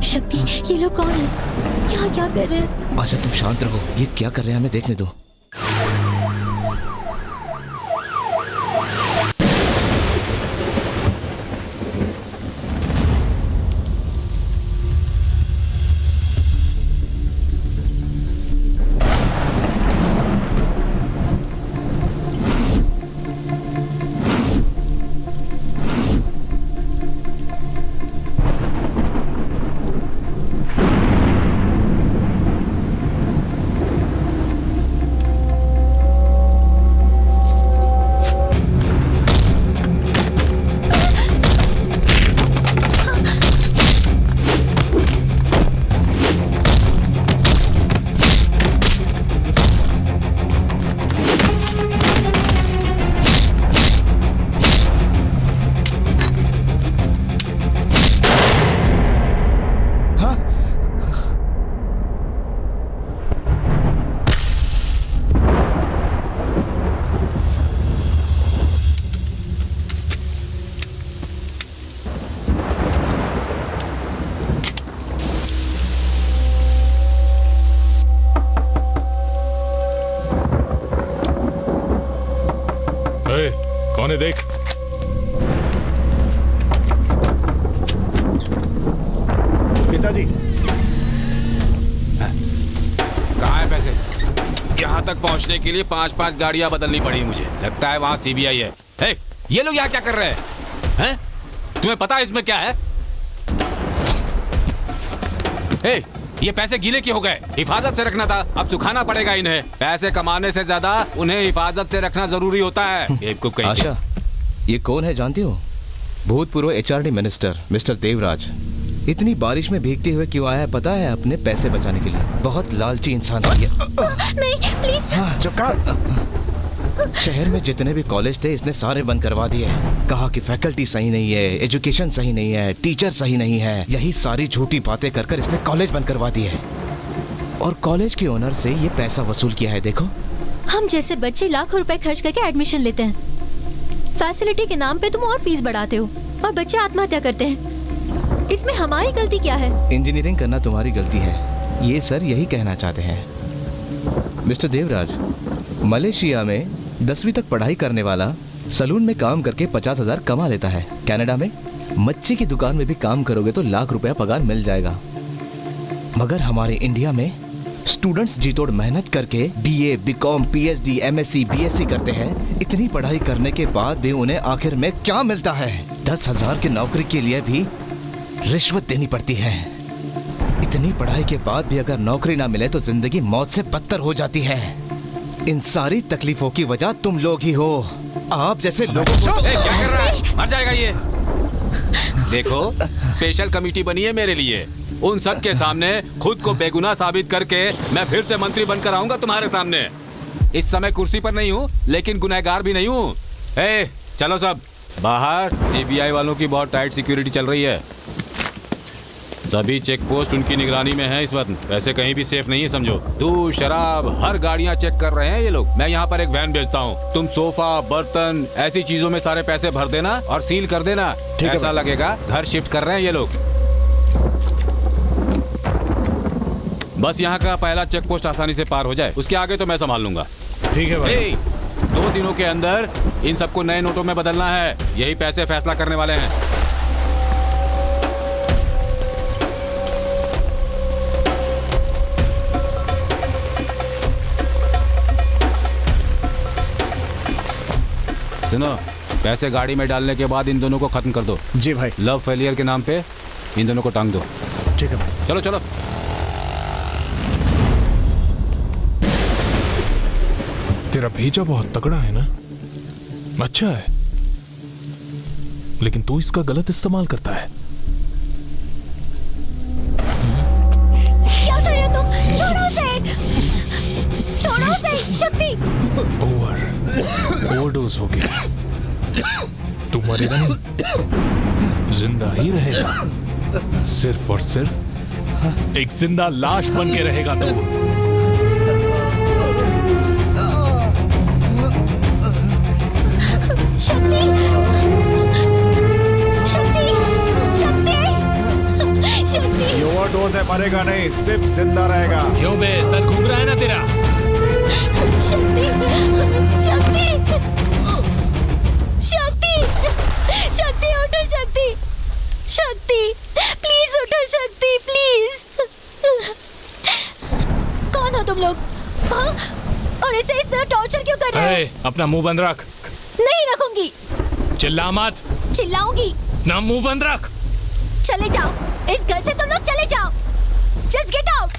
शक्ति, ये लोग कौन है? यहाँ क्या कर रहे हैं? आशा, तुम शांत रहो। ये क्या कर रहे हैं हमें देखने दो। कौन है देख। पिताजी। से। यहाँ तक पहुँचने के लिए 5-5 गाड़ियाँ बदलनी पड़ी मुझे। लगता है वहाँ सीबीआई है। हे, ये लोग यहाँ क्या कर रहे हैं? तुम्हें पता है इसमें क्या है? हे, ये पैसे गीले क्यों हो गए? हिफाजत से रखना था, अब सुखाना पड़ेगा इन्हें। पैसे कमाने से ज्यादा उन्हें हिफाजत से रखना जरूरी होता है। आशा, ये कौन है जानती हो? भूतपूर्व एचआरडी मिनिस्टर मिस्टर देवराज। इतनी बारिश में भीगते हुए क्यों आया है पता है? अपने पैसे बचाने के लिए। बहुत लालची इंसान है ये। नहीं प्लीज। चुप कर। शहर में जितने भी कॉलेज थे इसने सारे बंद करवा दिए। कहा कि फैकल्टी सही नहीं है, एजुकेशन सही नहीं है, टीचर सही नहीं है। यही सारी झूठी बातें कर कर इसने कॉलेज बंद करवा दिए और कॉलेज के ओनर से ये पैसा वसूल किया है। देखो, हम जैसे बच्चे लाखों रुपए खर्च करके एडमिशन लेते हैं, फैसिलिटी के नाम पे तुम और फीस बढ़ाते हो और बच्चे आत्महत्या करते हैं। इसमें हमारी गलती क्या है? इंजीनियरिंग करना तुम्हारी गलती है, ये सर यही कहना चाहते हैं। मिस्टर देवराज, मलेशिया में 10वीं तक पढ़ाई करने वाला सलून में काम करके 50,000 कमा लेता है। कनाडा में मच्छी की दुकान में भी काम करोगे तो लाख रुपया पगार मिल जाएगा। मगर हमारे इंडिया में स्टूडेंट्स जी तोड़ मेहनत करके BA, BCom, PhD, MSc, BSc करते हैं। इतनी पढ़ाई करने के बाद भी उन्हें आखिर में क्या मिलता है? 10,000 की नौकरी के लिए भी रिश्वत देनी पड़ती है। इतनी पढ़ाई के बाद भी अगर नौकरी ना मिले तो जिंदगी मौत से बदतर हो जाती है। इन सारी तकलीफों की वजह तुम लोग ही हो। आप जैसे लोगों को क्या कर रहा है? मर जाएगा ये। देखो, स्पेशल कमेटी बनी है मेरे लिए। उन सब के सामने खुद को बेगुनाह साबित करके मैं फिर से मंत्री बनकर आऊंगा तुम्हारे सामने। इस समय कुर्सी पर नहीं हूँ लेकिन गुनहगार भी नहीं हूँ। चलो सब बाहर। सीबीआई वालों की बहुत टाइट सिक्योरिटी चल रही है। सभी चेक पोस्ट उनकी निगरानी में है इस वक्त। वैसे कहीं भी सेफ नहीं है समझो। दूध, शराब, हर गाड़ियाँ चेक कर रहे हैं ये लोग। मैं यहाँ पर एक वैन भेजता हूँ। तुम सोफा, बर्तन, ऐसी चीजों में सारे पैसे भर देना और सील कर देना। ऐसा लगेगा घर शिफ्ट कर रहे हैं ये लोग। बस यहाँ का पहला चेक पोस्ट आसानी से पार हो जाए, उसके आगे तो मैं संभाल लूंगा। ठीक है भाई। 2 दिनों के अंदर इन सबको नए नोटों में बदलना है। यही पैसे फैसला करने वाले हैं। सुनो, पैसे गाड़ी में डालने के बाद इन दोनों को खत्म कर दो। जी भाई। लव फेलियर के नाम पे इन दोनों को टांग दो। ठीक है भाई। चलो चलो। तेरा भेजा बहुत तगड़ा है ना, अच्छा है, लेकिन तू इसका गलत इस्तेमाल करता है। क्या कर रहे हो तुम? छोड़ो उसे, छोड़ो उसे। शक्ति, ओवरडोज हो गया। तू मरेगा नहीं, जिंदा ही रहेगा। सिर्फ और सिर्फ एक जिंदा लाश बन के रहेगा तू। शक्ति, शक्ति, शक्ति, शक्ति। ये ओवरडोज है, मरेगा नहीं, सिर्फ जिंदा रहेगा। क्यों बे, सर घूम रहा है ना तेरा? शक्ति, शक्ति, शक्ति, शक्ति उठो। शक्ति, शक्ति प्लीज उठो। शक्ति प्लीज। कौन हो तुम लोग? हाँ? और इसे इस तरह टॉर्चर क्यों कर रहे हो? अपना मुंह बंद रख। नहीं रखूंगी। चिल्ला मत। चिल्लाऊंगी ना, मुंह बंद रख। चले जाओ इस घर से, तुम लोग चले जाओ। Just get out.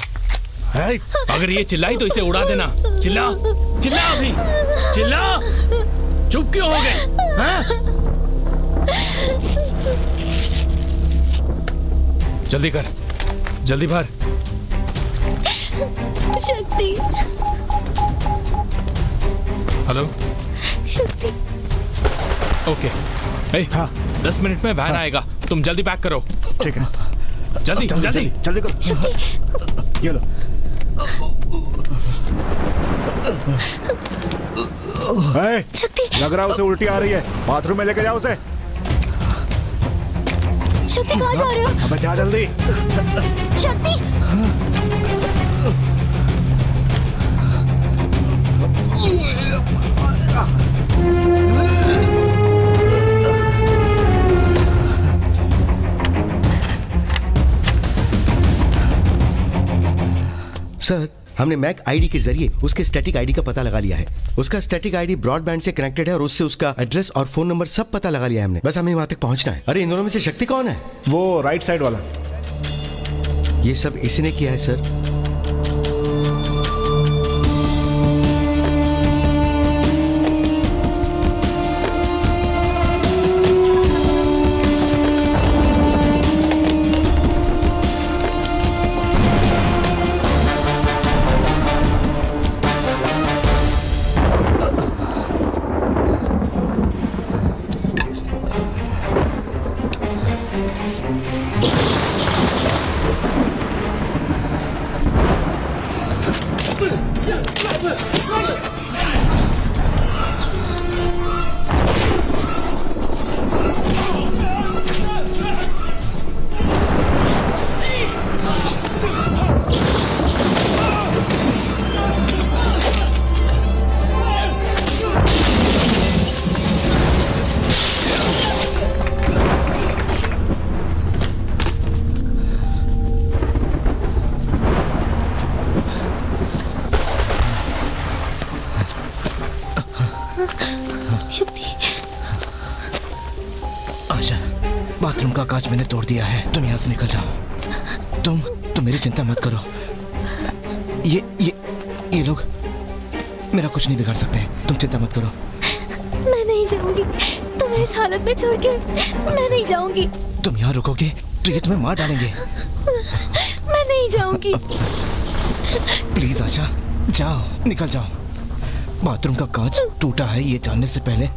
अगर ये चिल्लाई तो इसे उड़ा देना। चिल्ला, चिल्ला अभी, चिल्ला। चुप क्यों हो गए? हाँ? जल्दी कर, जल्दी भर। शक्ति, हेलो शक्ति। ओके। हाँ, 10 मिनट में वैन आएगा, तुम जल्दी पैक करो। ठीक है, जल्दी जल्दी जल्दी करो। ये लो। लग रहा है उसे उल्टी आ रही है, बाथरूम में लेके जाओ उसे। शक्ति कहाँ जा रहे हो? अबे जा जल्दी। शक्ति, सर, हमने मैक आईडी के जरिए उसके स्टैटिक आईडी का पता लगा लिया है। उसका स्टैटिक आईडी ब्रॉडबैंड से कनेक्टेड है और उससे उसका एड्रेस और फोन नंबर सब पता लगा लिया है हमने। बस हमें वहां तक पहुंचना है। अरे इन दोनों में से शक्ति कौन है? वो राइट साइड वाला। ये सब इसने किया है सर। बाथरूम का कांच मैंने तोड़ दिया है। तुम यहाँ से निकल जाओ। तुम मेरी चिंता मत करो। ये लोग मेरा कुछ नहीं बिगाड़ सकते। तुम चिंता मत करो। मैं नहीं जाऊंगी। तुम्हें इस हालत में छोड़ के मैं नहीं जाऊंगी। तुम यहाँ रुकोगे तो ये तुम्हें मार डालेंगे। मैं नहीं जाऊंगी। प्लीज आशा, जाओ, निकल जाओ। बाथरूम का कांच टूटा है ये जानने से पहले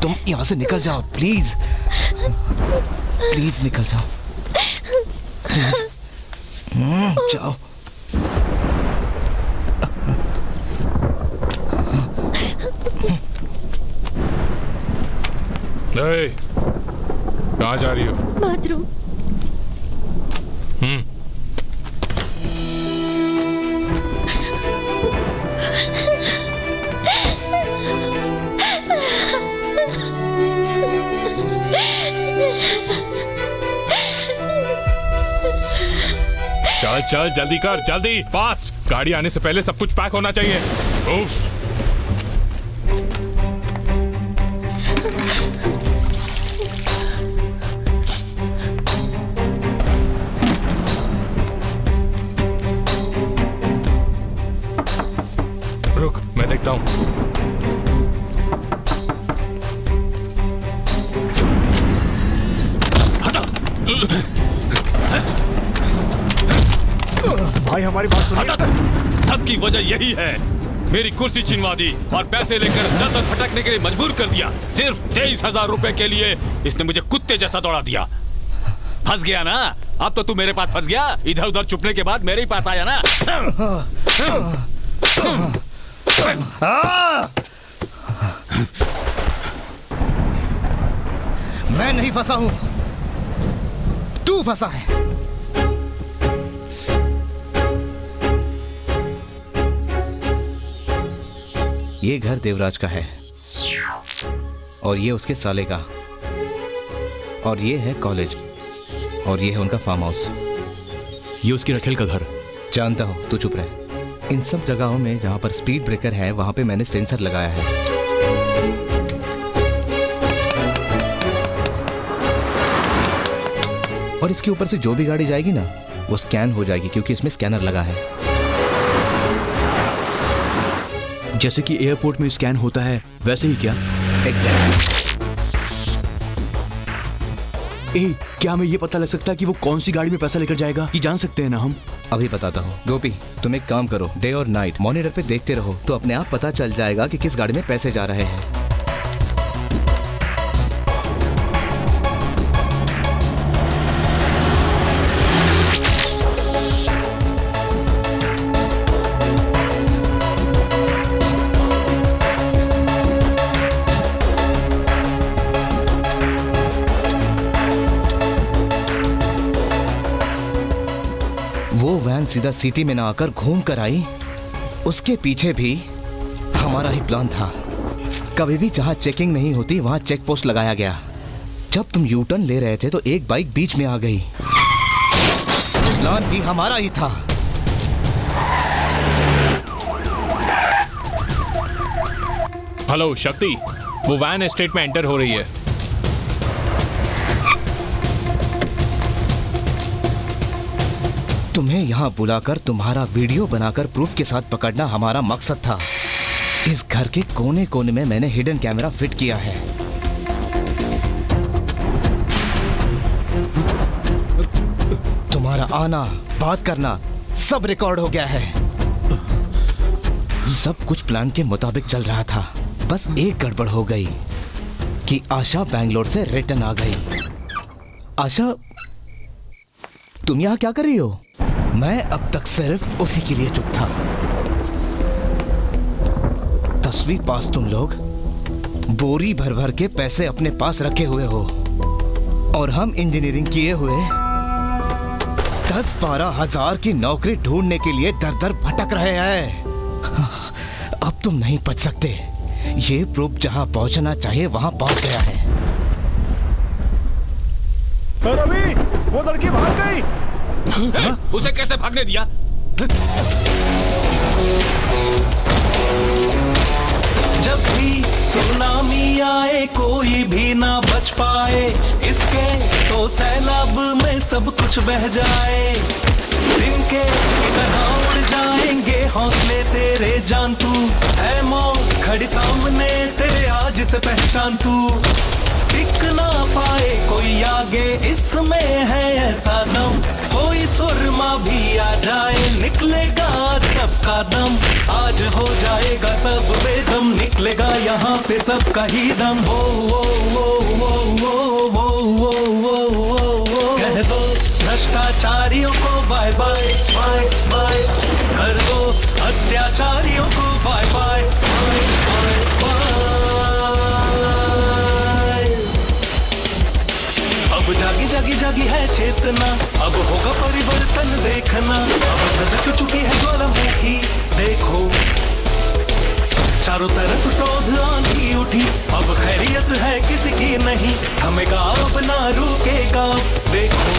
तुम यहाँ से निकल जाओ। प्लीज प्लीज निकल जाओ। प्लीज जाओ। कहाँ जा रही हो? बाथरूम। चल चल जल्दी कर, जल्दी, फास्ट। गाड़ी आने से पहले सब कुछ पैक होना चाहिए। उफ। रुक, मैं देखता हूँ। भाई हमारी बात सुनिए। सबकी वजह यही है। मेरी कुर्सी छिनवा दी और पैसे लेकर दर दर भटकने के लिए मजबूर कर दिया। सिर्फ 23,000 रुपए के लिए इसने मुझे कुत्ते जैसा दौड़ा दिया। फंस गया ना? अब तो तू मेरे पास फंस गया। इधर उधर छुपने के बाद मेरे ही पास आया ना। मैं नहीं फंसा हूं, तू फंसा है। ये घर देवराज का है और ये उसके साले का, और ये है कॉलेज, और ये है उनका फार्म हाउस। ये उसकी रखेल का घर। जानता हूं, तू चुप रहे। इन सब जगहों में जहां पर स्पीड ब्रेकर है वहां पे मैंने सेंसर लगाया है। और इसके ऊपर से जो भी गाड़ी जाएगी ना वो स्कैन हो जाएगी क्योंकि इसमें स्कैनर लगा है। जैसे कि एयरपोर्ट में स्कैन होता है वैसे ही क्या? एग्जैक्टली। क्या हमें ये पता लग सकता है कि वो कौन सी गाड़ी में पैसा लेकर जाएगा? ये जान सकते हैं ना हम? अभी बताता हूँ। गोपी, तुम एक काम करो, डे और नाइट मॉनिटर पे देखते रहो तो अपने आप पता चल जाएगा कि किस गाड़ी में पैसे जा रहे हैं। वो वैन सीधा सिटी में ना आकर घूम कर आई। उसके पीछे भी हमारा ही प्लान था। कभी भी जहां चेकिंग नहीं होती वहां चेक पोस्ट लगाया गया। जब तुम यू टर्न ले रहे थे तो एक बाइक बीच में आ गई। प्लान भी हमारा ही था। हेलो शक्ति, वो वैन एस्टेट में एंटर हो रही है। तुम्हें यहाँ बुलाकर तुम्हारा वीडियो बनाकर प्रूफ के साथ पकड़ना हमारा मकसद था। इस घर के कोने कोने में मैंने हिडन कैमरा फिट किया है। तुम्हारा आना, बात करना सब रिकॉर्ड हो गया है। सब कुछ प्लान के मुताबिक चल रहा था। बस एक गड़बड़ हो गई कि आशा बैंगलोर से रिटर्न आ गई। आशा, तुम यहाँ क्या कर रही हो? मैं अब तक सिर्फ उसी के लिए चुप था। 10वीं पास तुम लोग बोरी भर भर के पैसे अपने पास रखे हुए हो और हम इंजीनियरिंग किए हुए 10-12 हजार की नौकरी ढूंढने के लिए दर दर भटक रहे हैं। अब तुम नहीं बच सकते। ये प्रूफ जहां पहुंचना चाहिए वहां पहुंच गया है। रवि, वो लड़की भाग गई। उसे कैसे भागने दिया? जब भी सुनामी आए कोई भी ना बच पाए, इसके तो सैलाब में सब कुछ बह जाए। दिन के तरह उड़ जाएंगे हौसले तेरे, जान तू है मौत खड़ी सामने तेरे, आज से पहचान तू। टिक ना पाए कोई आगे, इसमें है ऐसा दम, कोई सुरमा भी आ जाए निकलेगा आज सबका दम। आज हो जाएगा सब बेदम, निकलेगा यहाँ पे सबका ही दम। हो वो वो वो वो वो वो वो वो वो कह दो भ्रष्टाचारियों को बाय बाय बाय बाय, कर दो अत्याचारियों को bye bye bye bye bye. अब जागी जागी जागी है चेतना, अब होगा परिवर्तन देखना। अब धधक चुकी है ज्वालामुखी देखो, चारों तरफ क्रोध आंधी उठी। अब खैरियत है किसी की नहीं, थमेगा अब ना रुकेगा देखो।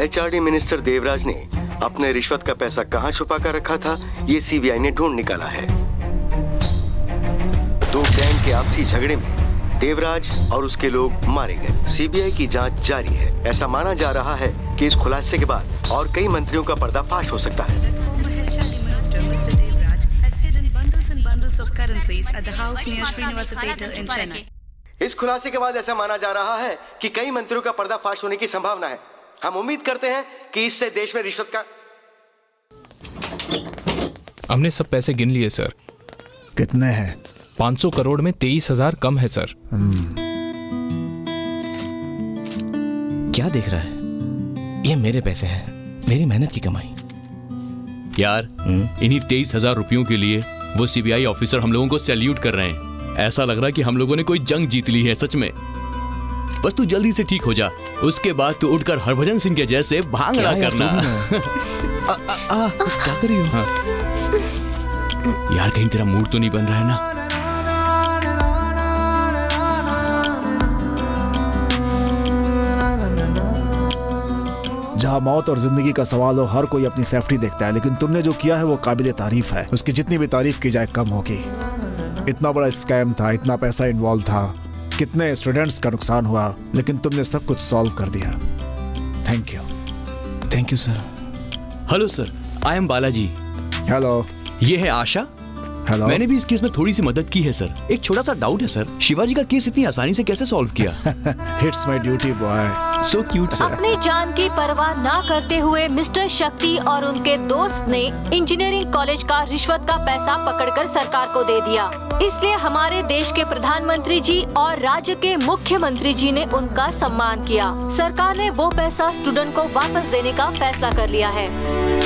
एचआरडी मिनिस्टर देवराज ने अपने रिश्वत का पैसा कहां छुपा कर रखा था, ये सीबीआई ने ढूंढ निकाला है। दो गैंग के आपसी झगड़े में देवराज और उसके लोग मारे गए। सीबीआई की जांच जारी है। ऐसा माना जा रहा है कि इस खुलासे के बाद और कई मंत्रियों का पर्दाफाश हो सकता है। इस खुलासे के बाद ऐसा माना जा रहा है कि कई मंत्रियों का पर्दाफाश होने की संभावना है। हम उम्मीद करते हैं कि इससे देश में रिश्वत का। हमने सब पैसे गिन लिए सर। कितने हैं? 500 करोड़ में 23,000 कम है सर। क्या देख रहा है? ये मेरे पैसे हैं, मेरी मेहनत की कमाई। यार इन्हीं 23,000 रुपयों के लिए वो सीबीआई ऑफिसर हम लोगों को सैल्यूट कर रहे हैं। ऐसा लग रहा है कि हम लोगों ने कोई जंग जीत ली है सच में। बस तू जल्दी से ठीक हो जा, उसके बाद तू उठकर हरभजन सिंह के जैसे भांगड़ा करना। क्या कर रही हो? हाँ। यार कहीं तेरा मूड तो नहीं बन रहा है ना? जहाँ मौत और जिंदगी का सवाल हो, हर कोई अपनी सेफ्टी देखता है, लेकिन तुमने जो किया है वो काबिले तारीफ है। उसकी जितनी भी तारीफ की जाए कम होगी। इतना बड़ा स्कैम था, इतना पैसा इन्वॉल्व था, कितने स्टूडेंट्स का नुकसान हुआ, लेकिन तुमने सब कुछ सॉल्व कर दिया। Thank you. Thank you sir. Hello sir, I am Balaji. Hello, ये है आशा। हेलो। मैंने भी इस केस में थोड़ी सी मदद की है सर। एक छोटा सा डाउट है सर, शिवाजी का केस इतनी आसानी से कैसे सॉल्व किया? It's my duty boy. So cute sir. अपनी जान की परवाह ना करते हुए मिस्टर शक्ति और उनके दोस्त ने इंजीनियरिंग कॉलेज का रिश्वत का पैसा पकड़कर सरकार को दे दिया। इसलिए हमारे देश के प्रधानमंत्री जी और राज्य के मुख्यमंत्री जी ने उनका सम्मान किया। सरकार ने वो पैसा स्टूडेंट को वापस देने का फैसला कर लिया है।